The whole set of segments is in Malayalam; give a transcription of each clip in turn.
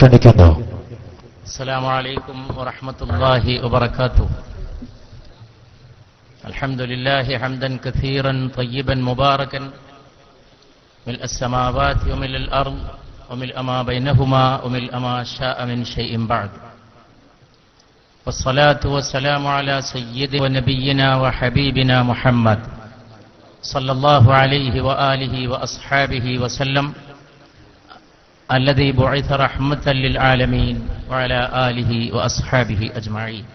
ക്ഷണിക്കുന്നു. അസ്സലാമു അലൈക്കും വറഹ്മത്തുള്ളാഹി വബറകാതുഹു. അൽഹംദുലില്ലാഹി ഹംദൻ കസീറൻ ത്വയ്യിബൻ മുബാറകൻ മിൽഅ അസ്സമാവാതി വമിൽഅൽ അർദ് വമിൽഅ മാ ബൈനഹുമാ വമിൽഅ മാ ശാഅ മിൻ ശൈഇൻ ബഅദ്. വസ്സലാത്തു വസ്സലാമു അലാ സയ്യിദി വനബിയ്യിനാ വഹബീബിനാ മുഹമ്മദ് സല്ലല്ലാഹു അലൈഹി വആലിഹി വഅസ്ഹാബിഹി വസല്ലം الذي بعث رحمة للعالمين وعلى آله وأصحابه أجمعين.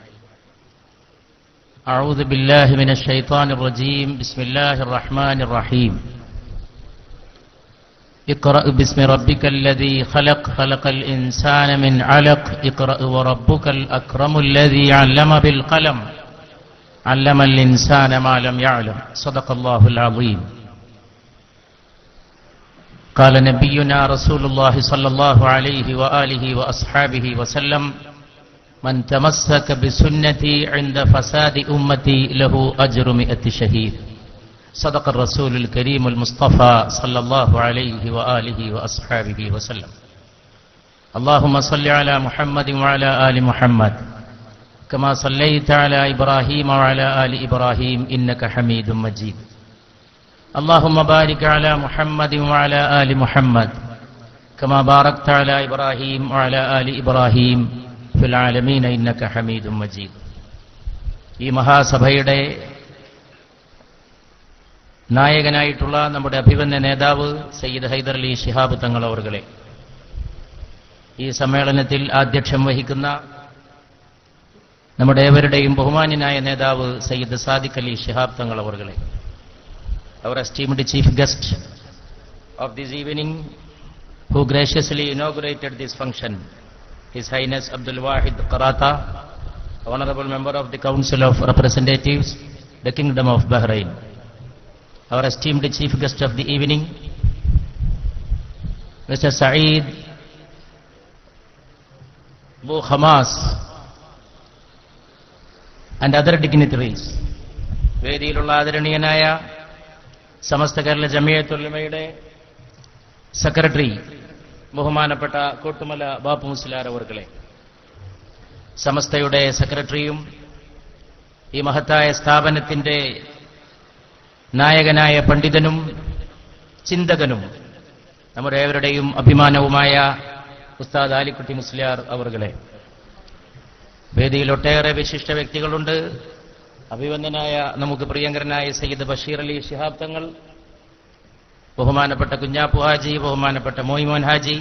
أعوذ بالله من الشيطان الرجيم. بسم الله الرحمن الرحيم. اقرأ باسم ربك الذي خلق خلق الإنسان من علق اقرأ وربك الأكرم الذي علم بالقلم علم الإنسان ما لم يعلم. صدق الله العظيم. قال نبينا رسول الله صلى الله عليه وآله وأصحابه وسلم من تمسك بسنتي عند فساد أمتي له أجر 100 شهيد. صدق الرسول الكريم المصطفى صلى الله عليه وآله وأصحابه وسلم. اللهم صل على محمد وعلى آل محمد كما صليت على إبراهيم وعلى آل إبراهيم إنك حميد مجيد. اللهم بارك على محمد وعلى آل محمد كما باركت على إبراهيم وعلى آل إبراهيم في العالمين إنك حميد مجيد. ഈ മഹാസഭയുടെ നായകനായിട്ടുള്ള നമ്മുടെ അഭിവന്യ നേതാവ് സയ്യിദ് ഹൈദർ അലി ശിഹാബ് തങ്ങൾ അവർകളെ, ഈ സമ്മേളനത്തിൽ ആധ്യക്ഷം വഹിക്കുന്ന നമ്മുടെ ഏവരുടെയും ബഹുമാന്യനായ നേതാവ് Sayyid Sadiq Ali Shihab Thangal അവർകളെ, our esteemed chief guest of this evening who graciously inaugurated this function, His Highness Abdul Wahid Qarata, Honorable Member of the Council of Representatives, the Kingdom of Bahrain. Our esteemed chief guest of the evening, Mr. Saeed Bou Khamas and other dignitaries. വേദിയിലുള്ള ആദരണീയനായ സമസ്ത കേരള ജമിയത്തുൽ ഉലമയുടെ സെക്രട്ടറി ബഹുമാനപ്പെട്ട കോട്ടുമല ബാപ്പു മുസ്ലിയാർ അവർകളെ, സമസ്തയുടെ സെക്രട്ടറിയും ഈ മഹത്തായ സ്ഥാപനത്തിന്റെ നായകനായ പണ്ഡിതനും ചിന്തകനും നമ്മുടെ ഏവരുടെയും അഭിമാനവുമായ ഉസ്താദ് ആലിക്കുട്ടി മുസ്ലിയാർ അവർകളെ, വേദിയിൽ ഒട്ടേറെ വിശിഷ്ട വ്യക്തികളുണ്ട്. അഭിവന്ദനായ നമുക്ക് പ്രിയങ്കരനായ സയ്യിദ് ബഷീർ അലി ശിഹാബ് തങ്ങൾ, ബഹുമാനപ്പെട്ട കുഞ്ഞാപ്പു ഹാജി, ബഹുമാനപ്പെട്ട മോയിമോൻ ഹാജി,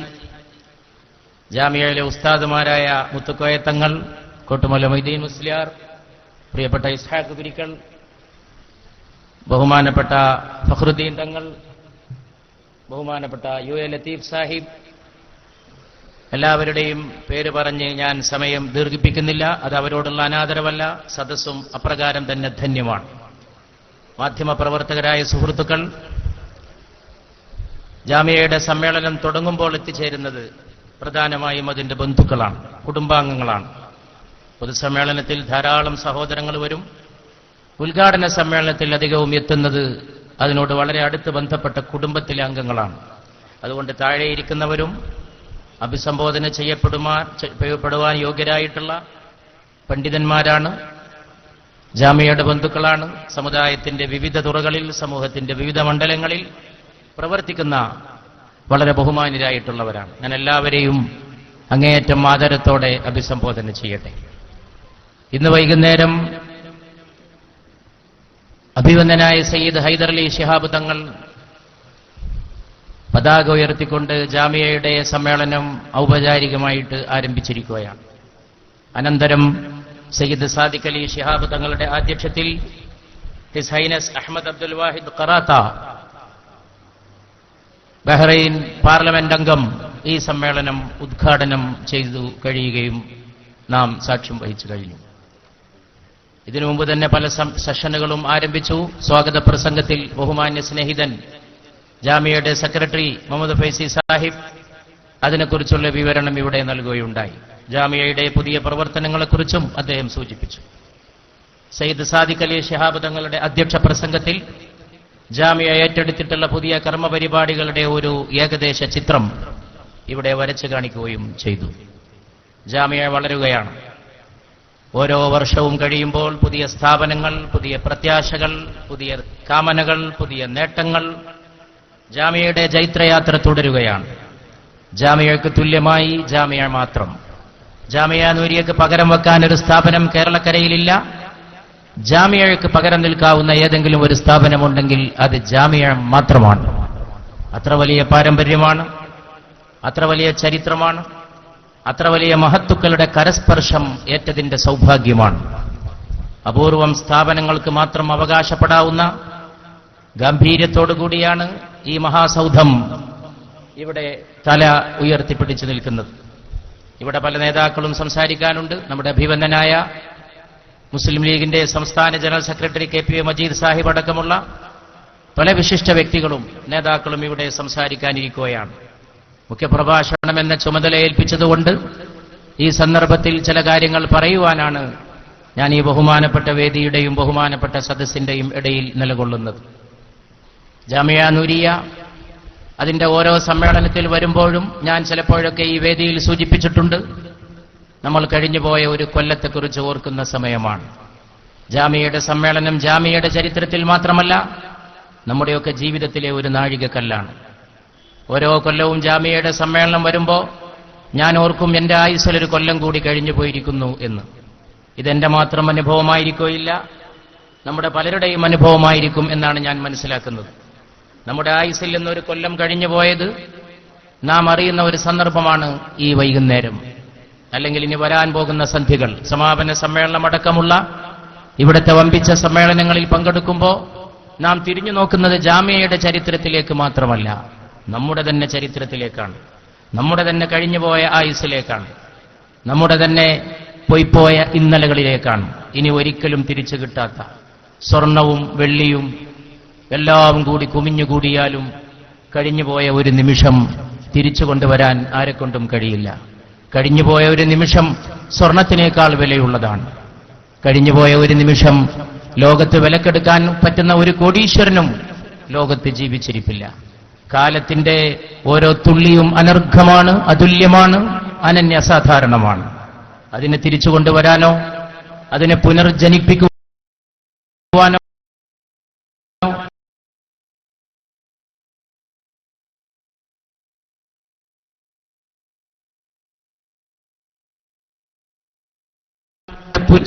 ജാമിയയിലെ ഉസ്താദുമാരായ മുത്തുക്കോയ തങ്ങൾ, കോട്ടുമല മൊയ്തീൻ മുസ്ലിയാർ, പ്രിയപ്പെട്ട ഇസ്ഹാഖ് കുരിക്കൾ, ബഹുമാനപ്പെട്ട ഫഖ്റുദ്ദീൻ തങ്ങൾ, ബഹുമാനപ്പെട്ട യു എ ലത്തീഫ് സാഹിബ്, എല്ലാവരുടെയും പേര് പറഞ്ഞ് ഞാൻ സമയം ദീർഘിപ്പിക്കുന്നില്ല. അത് അവരോടുള്ള അനാദരവല്ല, സദസ്സും അപ്രകാരം തന്നെ ധന്യമാണ്. മാധ്യമപ്രവർത്തകരായ സുഹൃത്തുക്കൾ, ജാമിയയുടെ സമ്മേളനം തുടങ്ങുമ്പോൾ എത്തിച്ചേരുന്നത് പ്രധാനമായും അതിന്റെ ബന്ധുക്കളാണ്, കുടുംബാംഗങ്ങളാണ്. പൊതുസമ്മേളനത്തിൽ ധാരാളം സഹോദരങ്ങൾ വരും. ഉദ്ഘാടന സമ്മേളനത്തിൽ അധികവും എത്തുന്നത് അതിനോട് വളരെ അടുത്ത് ബന്ധപ്പെട്ട കുടുംബത്തിലെ അംഗങ്ങളാണ്. അതുകൊണ്ട് താഴെയിരിക്കുന്നവരും അഭിസംബോധന ചെയ്യപ്പെടുവാൻ യോഗ്യരായിട്ടുള്ള പണ്ഡിതന്മാരാണ്, ജാമിയയുടെ ബന്ധുക്കളാണ്, സമുദായത്തിന്റെ വിവിധ തുറകളിൽ, സമൂഹത്തിന്റെ വിവിധ മണ്ഡലങ്ങളിൽ പ്രവർത്തിക്കുന്ന വളരെ ബഹുമാന്യരായിട്ടുള്ളവരാണ്. ഞാൻ എല്ലാവരെയും അങ്ങേയറ്റം ആദരത്തോടെ അഭിസംബോധന ചെയ്യട്ടെ. ഇന്ന് വൈകുന്നേരം അഭിവന്ദനായ സയ്യിദ് ഹൈദർ അലി ശിഹാബ് തങ്ങൾ പതാക ഉയർത്തിക്കൊണ്ട് ജാമിയയുടെ സമ്മേളനം ഔപചാരികമായിട്ട് ആരംഭിച്ചിരിക്കുകയാണ്. അനന്തരം സയ്യിദ് സാദിഖ് അലി ശിഹാബ് തങ്ങളുടെ ആധ്യക്ഷത്തിൽ ഹിസ് ഹൈനസ് അഹമ്മദ് അബ്ദുൽ വാഹിദ് ഖറാത്ത, ബഹ്റൈൻ പാർലമെന്റ് അംഗം, ഈ സമ്മേളനം ഉദ്ഘാടനം ചെയ്തു കഴിയുകയും നാം സാക്ഷ്യം വഹിച്ചു കഴിഞ്ഞു. ഇതിനു മുമ്പ് തന്നെ പല സെഷനുകളും ആരംഭിച്ചു. സ്വാഗത പ്രസംഗത്തിൽ ബഹുമാന്യ സ്നേഹിതൻ ജാമിയയുടെ സെക്രട്ടറി മുഹമ്മദ് ഫൈസി സാഹിബ് അതിനെക്കുറിച്ചുള്ള വിവരണം ഇവിടെ നൽകുകയുണ്ടായി. ജാമിയയുടെ പുതിയ പ്രവർത്തനങ്ങളെക്കുറിച്ചും അദ്ദേഹം സൂചിപ്പിച്ചു. സയ്യിദ് സാദിഖ് അലി ശിഹാബ് തങ്ങളുടെ അധ്യക്ഷ പ്രസംഗത്തിൽ ജാമിയ ഏറ്റെടുത്തിട്ടുള്ള പുതിയ കർമ്മപരിപാടികളുടെ ഒരു ഏകദേശ ചിത്രം ഇവിടെ വരച്ചു കാണിക്കുകയും ചെയ്തു. ജാമിയ വളരുകയാണ്. ഓരോ വർഷവും കഴിയുമ്പോൾ പുതിയ സ്ഥാപനങ്ങൾ, പുതിയ പ്രത്യാശകൾ, പുതിയ കാമനകൾ, പുതിയ നേട്ടങ്ങൾ. ജാമിയയുടെ ജൈത്രയാത്ര തുടരുകയാണ്. ജാമിയയ്ക്ക് തുല്യമായി ജാമിയ മാത്രം. ജാമിയ നൂരിയക്ക് പകരം വെക്കാൻ ഒരു സ്ഥാപനം കേരളക്കരയിലില്ല. ജാമിയയ്ക്ക് പകരം നിൽക്കാവുന്ന ഏതെങ്കിലും ഒരു സ്ഥാപനമുണ്ടെങ്കിൽ അത് ജാമിയ മാത്രമാണ്. അത്ര വലിയ പാരമ്പര്യമാണ്, അത്ര വലിയ ചരിത്രമാണ്, അത്ര വലിയ മഹത്തുക്കളുടെ കരസ്പർശം ഏറ്റതിന്റെ സൗഭാഗ്യമാണ്. അപൂർവം സ്ഥാപനങ്ങൾക്ക് മാത്രം അവകാശപ്പെടാവുന്ന ഗാംഭീര്യത്തോടുകൂടിയാണ് ഈ മഹാസൗധം ഇവിടെ തല ഉയർത്തിപ്പിടിച്ചു നിൽക്കുന്നത്. ഇവിടെ പല നേതാക്കളും സംസാരിക്കാനുണ്ട്. നമ്മുടെ അഭിവന്ദനായ മുസ്ലിം ലീഗിന്റെ സംസ്ഥാന general secretary KP Majeed Sahib അടക്കമുള്ള പല വിശിഷ്ട വ്യക്തികളും നേതാക്കളും ഇവിടെ സംസാരിക്കാനിരിക്കുകയാണ്. മുഖ്യപ്രഭാഷണം എന്ന ചുമതല ഏൽപ്പിച്ചതുകൊണ്ട് ഈ സന്ദർഭത്തിൽ ചില കാര്യങ്ങൾ പറയുവാനാണ് ഞാൻ ഈ ബഹുമാനപ്പെട്ട വേദിയുടെയും ബഹുമാനപ്പെട്ട സദസ്സിന്റെയും ഇടയിൽ നിലകൊള്ളുന്നത്. ജാമിയ നൂരിയ അതിന്റെ ഓരോ സമ്മേളനത്തിൽ വരുമ്പോഴും ഞാൻ ചിലപ്പോഴൊക്കെ ഈ വേദിയിൽ സൂചിപ്പിച്ചിട്ടുണ്ട്, നമ്മൾ കഴിഞ്ഞുപോയ ഒരു കൊല്ലത്തെക്കുറിച്ച് ഓർക്കുന്ന സമയമാണ്. ജാമിയയുടെ സമ്മേളനം ജാമിയയുടെ ചരിത്രത്തിൽ മാത്രമല്ല, നമ്മുടെയൊക്കെ ജീവിതത്തിലെ ഒരു നാഴികക്കല്ലാണ്. ഓരോ കൊല്ലവും ജാമിയയുടെ സമ്മേളനം വരുമ്പോൾ ഞാൻ ഓർക്കും, എന്റെ ആയുസ്സിൽ ഒരു കൊല്ലം കൂടി കഴിഞ്ഞു പോയിരിക്കുന്നു എന്ന്. ഇതെന്റെ മാത്രം അനുഭവമായിരിക്കുകയില്ല, നമ്മുടെ പലരുടെയും അനുഭവമായിരിക്കും എന്നാണ് ഞാൻ മനസ്സിലാക്കുന്നത്. നമ്മുടെ ആയുസ്സിൽ നിന്നൊരു കൊല്ലം കഴിഞ്ഞു പോയത് നാം അറിയുന്ന ഒരു സന്ദർഭമാണ് ഈ വൈകുന്നേരം, അല്ലെങ്കിൽ ഇനി വരാൻ പോകുന്ന സന്ധികൾ. സമാപന സമ്മേളനം അടക്കമുള്ള ഇവിടുത്തെ വമ്പിച്ച സമ്മേളനങ്ങളിൽ പങ്കെടുക്കുമ്പോൾ നാം തിരിഞ്ഞു നോക്കുന്നത് ജാമിയയുടെ ചരിത്രത്തിലേക്ക് മാത്രമല്ല, നമ്മുടെ തന്നെ ചരിത്രത്തിലേക്കാണ്, നമ്മുടെ തന്നെ കഴിഞ്ഞുപോയ ആയുസ്സിലേക്കാണ്, നമ്മുടെ തന്നെ പൊയ്പോയ ഇന്നലകളിലേക്കാണ്. ഇനി ഒരിക്കലും തിരിച്ചു കിട്ടാത്ത സ്വർണവും വെള്ളിയും എല്ലാം കൂടി കുമിഞ്ഞുകൂടിയാലും കഴിഞ്ഞുപോയ ഒരു നിമിഷം തിരിച്ചു കൊണ്ടുവരാൻ ആരെക്കൊണ്ടും കഴിയില്ല. കഴിഞ്ഞുപോയ ഒരു നിമിഷം സ്വർണത്തിനേക്കാൾ വിലയുള്ളതാണ്. കഴിഞ്ഞുപോയ ഒരു നിമിഷം ലോകത്ത് വിലക്കെടുക്കാൻ പറ്റുന്ന ഒരു കോടീശ്വരനും ലോകത്ത് ജീവിച്ചിരിപ്പില്ല. കാലത്തിന്റെ ഓരോ തുള്ളിയും അനർഘമാണ്, അതുല്യമാണ്, അനന്യസാധാരണമാണ്. അതിനെ തിരിച്ചു കൊണ്ടുവരാനോ അതിനെ പുനർജനിപ്പിക്കുവാനോ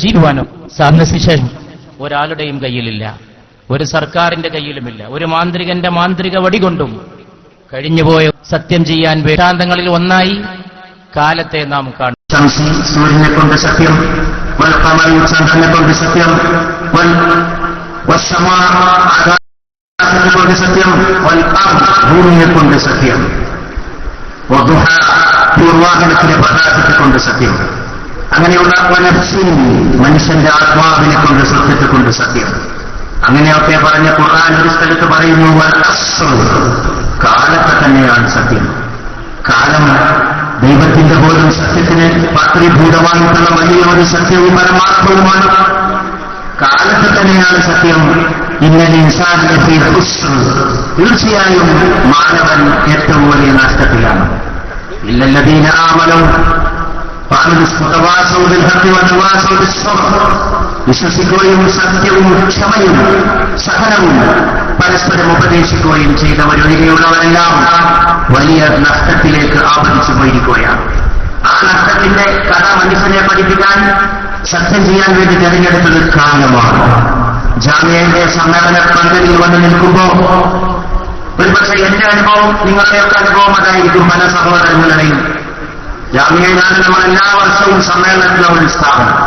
ജീവാനോ സാധനശേഷം ഒരാളുടെയും കയ്യിലില്ല, ഒരു സർക്കാരിന്റെ കയ്യിലുമില്ല, ഒരു മാന്ത്രികന്റെ മാന്ത്രിക വടി കൊണ്ടും കഴിഞ്ഞുപോയ സത്യം ചെയ്യാൻ വേദാന്തങ്ങളിൽ ഒന്നായി കാലത്തെ നാം കാണും. സൂര്യനെ കൊണ്ട് സത്യം, ചന്ദ്രനെ കൊണ്ട് സത്യം, ആകാശത്തെ കൊണ്ട് സത്യം, ഭൂമിയെ കൊണ്ട് സത്യം, പൂർവാഹനത്തിലെ പ്രകാശത്തെ കൊണ്ട് സത്യം. അങ്ങനെയുള്ള മനുഷ്യന്റെ ആത്മാവിനെ കൊണ്ട് സത്യത്തെ കൊണ്ട് സത്യം. അങ്ങനെയൊക്കെ പറഞ്ഞ ഖുർആൻ ഒരു സ്ഥലത്ത് പറയുന്നു, കാലത്തെ തന്നെയാണ് സത്യം. കാലം ദൈവത്തിന്റെ പോലും സത്യത്തിന് പാത്രീഭൂതമായിട്ടുള്ള വലിയ ഒരു സത്യവും പരമാർത്ഥവുമാണ്. കാലത്തെ തന്നെയാണ് സത്യം. ഇന്നലെ ഇൻസാനിലെ തീർച്ചയായും മാനവൻ ഏറ്റവും വലിയ നഷ്ടത്തിലാണ്. ഇല്ലല്ലദീന ആമനൂ വിശ്വസിക്കുകയും സത്യവും ക്ഷമയും സഹനവും പരസ്പരം ഉപദേശിക്കുകയും ചെയ്തവരൊഴികെയുള്ളവരെല്ലാം വലിയ നഷ്ടത്തിലേക്ക് ആപതിച്ചു പോയിരിക്കുകയാണ്. ആ നഷ്ടത്തിന്റെ കഥ മനുഷ്യനെ പഠിപ്പിക്കാൻ സത്യം ചെയ്യാൻ വേണ്ടി തെരഞ്ഞെടുത്തത് കാലമാണ്. ജാമിയയുടെ സമ്മേളന പന്തലിൽ വന്ന് നിൽക്കുമ്പോ ഒരുപക്ഷെ എന്റെ അനുഭവം നിങ്ങളുടെയൊക്കെ അനുഭവം അതായിരിക്കും. പല സഹോദരങ്ങളുടെയും ജാമിയയിലാണ് നമ്മൾ എല്ലാ വർഷവും സമ്മേളനത്തിലുള്ള ഒരു സ്ഥാപനം,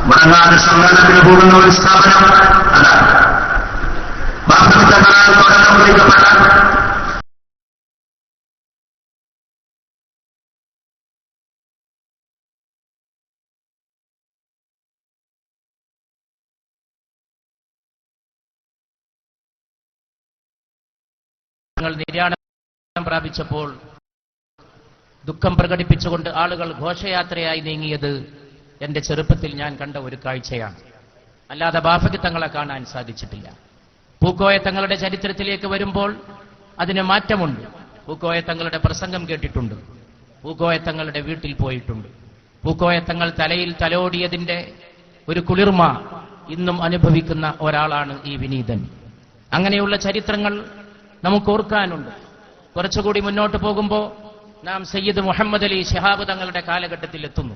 മുടങ്ങാതെ സമ്മേളനത്തിന് പോകുന്ന ഒരു സ്ഥാപനം അതാണ്. വാസ്തവത്താൽ തുടക്കം കുറിക്കപ്പെട്ട നിര്യാണം പ്രാപിച്ചപ്പോൾ ദുഃഖം പ്രകടിപ്പിച്ചുകൊണ്ട് ആളുകൾ ഘോഷയാത്രയായി നീങ്ങിയത് എന്റെ ചെറുപ്പത്തിൽ ഞാൻ കണ്ട ഒരു കാഴ്ചയാണ്. അല്ലാതെ ബാഫഖി തങ്ങളെ കാണാൻ സാധിച്ചിട്ടില്ല. പൂക്കോയ തങ്ങളുടെ ചരിത്രത്തിലേക്ക് വരുമ്പോൾ അതിന് മാറ്റമുണ്ട്. പൂക്കോയ തങ്ങളുടെ പ്രസംഗം കേട്ടിട്ടുണ്ട്. പൂക്കോയത്തങ്ങളുടെ വീട്ടിൽ പോയിട്ടുണ്ട്. പൂക്കോയത്തങ്ങൾ തലയിൽ തലോടിയതിന്റെ ഒരു കുളിർമ ഇന്നും അനുഭവിക്കുന്ന ഒരാളാണ് ഈ വിനീതൻ. അങ്ങനെയുള്ള ചരിത്രങ്ങൾ നമുക്ക് ഓർക്കാനുണ്ട്. കുറച്ചുകൂടി മുന്നോട്ട് പോകുമ്പോൾ നാം സയ്യിദ് മുഹമ്മദ് അലി ശിഹാബ് തങ്ങളുടെ കാലഘട്ടത്തിൽ എത്തുന്നു.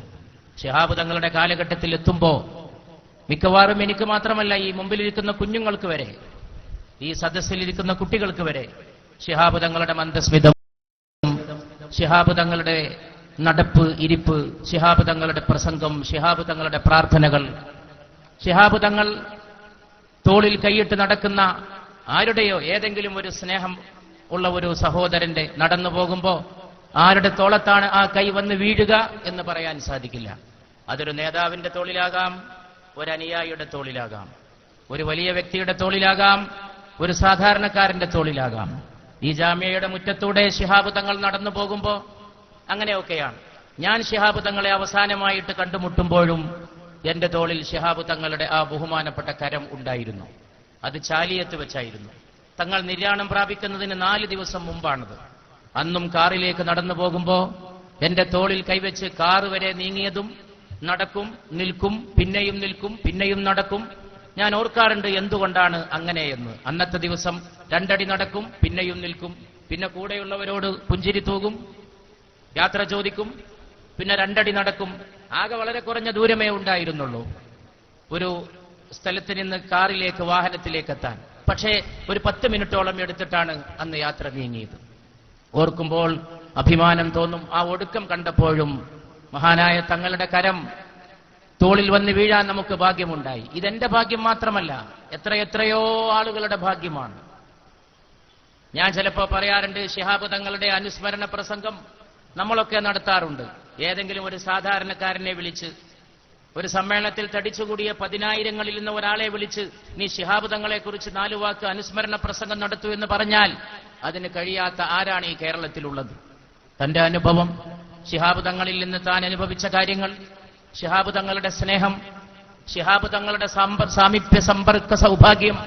ശിഹാബ് തങ്ങളുടെ കാലഘട്ടത്തിൽ എത്തുമ്പോൾ മിക്കവാറും എനിക്ക് മാത്രമല്ല, ഈ മുമ്പിലിരിക്കുന്ന കുഞ്ഞുങ്ങൾക്ക് വരെ, ഈ സദസ്സിലിരിക്കുന്ന കുട്ടികൾക്ക് വരെ ശിഹാബ് തങ്ങളുടെ മന്ദസ്മിതം, ശിഹാബ് തങ്ങളുടെ നടപ്പ് ഇരിപ്പ്, ശിഹാബ് തങ്ങളുടെ പ്രസംഗം, ശിഹാബ് തങ്ങളുടെ പ്രാർത്ഥനകൾ, ശിഹാബ് തങ്ങൾ തോളിൽ കൈയിട്ട് നടക്കുന്ന ആരുടെയോ ഏതെങ്കിലും ഒരു സ്നേഹം ഉള്ള ഒരു സഹോദരന്റെ നടന്നു പോകുമ്പോൾ ആരുടെ തോളത്താണ് ആ കൈ വന്ന് വീഴുക എന്ന് പറയാൻ സാധിക്കില്ല. അതൊരു നേതാവിന്റെ തോളിലാകാം, ഒരു അനുയായിയുടെ തോളിലാകാം, ഒരു വലിയ വ്യക്തിയുടെ തോളിലാകാം, ഒരു സാധാരണക്കാരന്റെ തോളിലാകാം. ഈ ജാമ്യയുടെ മുറ്റത്തൂടെ ശിഹാബ് തങ്ങൾ നടന്നു പോകുമ്പോൾ അങ്ങനെയൊക്കെയാണ്. ഞാൻ ശിഹാബ് തങ്ങളെ അവസാനമായിട്ട് കണ്ടുമുട്ടുമ്പോഴും എന്റെ തോളിൽ ശിഹാബ് തങ്ങളുടെ ആ ബഹുമാനപ്പെട്ട കരം ഉണ്ടായിരുന്നു. അത് ചാലിയത്ത് വെച്ചായിരുന്നു. തങ്ങൾ നിര്യാണം പ്രാപിക്കുന്നതിന് 4 ദിവസം മുമ്പാണത്. അന്നും കാറിലേക്ക് നടന്നു പോകുമ്പോൾ എന്റെ തോളിൽ കൈവച്ച് കാറ് വരെ നീങ്ങിയതും, നടക്കും, നിൽക്കും, പിന്നെയും നിൽക്കും, പിന്നെയും നടക്കും. ഞാൻ ഓർക്കാറുണ്ട് എന്തുകൊണ്ടാണ് അങ്ങനെയെന്ന്. അന്നത്തെ ദിവസം 2 അടി നടക്കും, പിന്നെയും നിൽക്കും, പിന്നെ കൂടെയുള്ളവരോട് പുഞ്ചിരി തൂകും, യാത്ര ചോദിക്കും, പിന്നെ 2 അടി നടക്കും. ആകെ വളരെ കുറഞ്ഞ ദൂരമേ ഉണ്ടായിരുന്നുള്ളൂ ഒരു സ്ഥലത്ത് നിന്ന് കാറിലേക്ക്, വാഹനത്തിലേക്ക് എത്താൻ. പക്ഷേ ഒരു 10 മിനിറ്റോളം എടുത്തിട്ടാണ് അന്ന് യാത്ര നീങ്ങിയത്. ഓർക്കുമ്പോൾ അഭിമാനം തോന്നും. ആ ഒടുക്കം കണ്ടപ്പോഴും മഹാനായ തങ്ങളുടെ കരം തോളിൽ വന്ന് വീഴാൻ നമുക്ക് ഭാഗ്യമുണ്ടായി. ഇതെന്റെ ഭാഗ്യം മാത്രമല്ല, എത്രയെത്രയോ ആളുകളുടെ ഭാഗ്യമാണ്. ഞാൻ ചിലപ്പോൾ പറയാറുണ്ട്, ശിഹാബ് തങ്ങളുടെ അനുസ്മരണ പ്രസംഗം നമ്മളൊക്കെ നടത്താറുണ്ട്. ഏതെങ്കിലും ഒരു സാധാരണക്കാരനെ വിളിച്ച്, ഒരു സമ്മേളനത്തിൽ തടിച്ചുകൂടിയ 10,000-ങ്ങളിൽ നിന്ന് ഒരാളെ വിളിച്ച് നീ ശിഹാബ് തങ്ങളെക്കുറിച്ച് 4 വാക്ക് അനുസ്മരണ പ്രസംഗം നടത്തൂ എന്ന് പറഞ്ഞാൽ അതിന് കഴിയാത്ത ആരാണ് ഈ കേരളത്തിലുള്ളത്? തന്റെ അനുഭവം, ശിഹാബ് തങ്ങളിൽ നിന്ന് താൻ അനുഭവിച്ച കാര്യങ്ങൾ, ശിഹാബ് തങ്ങളുടെ സ്നേഹം, ശിഹാബ് തങ്ങളുടെ സാമീപ്യ സമ്പർക്ക സൗഭാഗ്യം,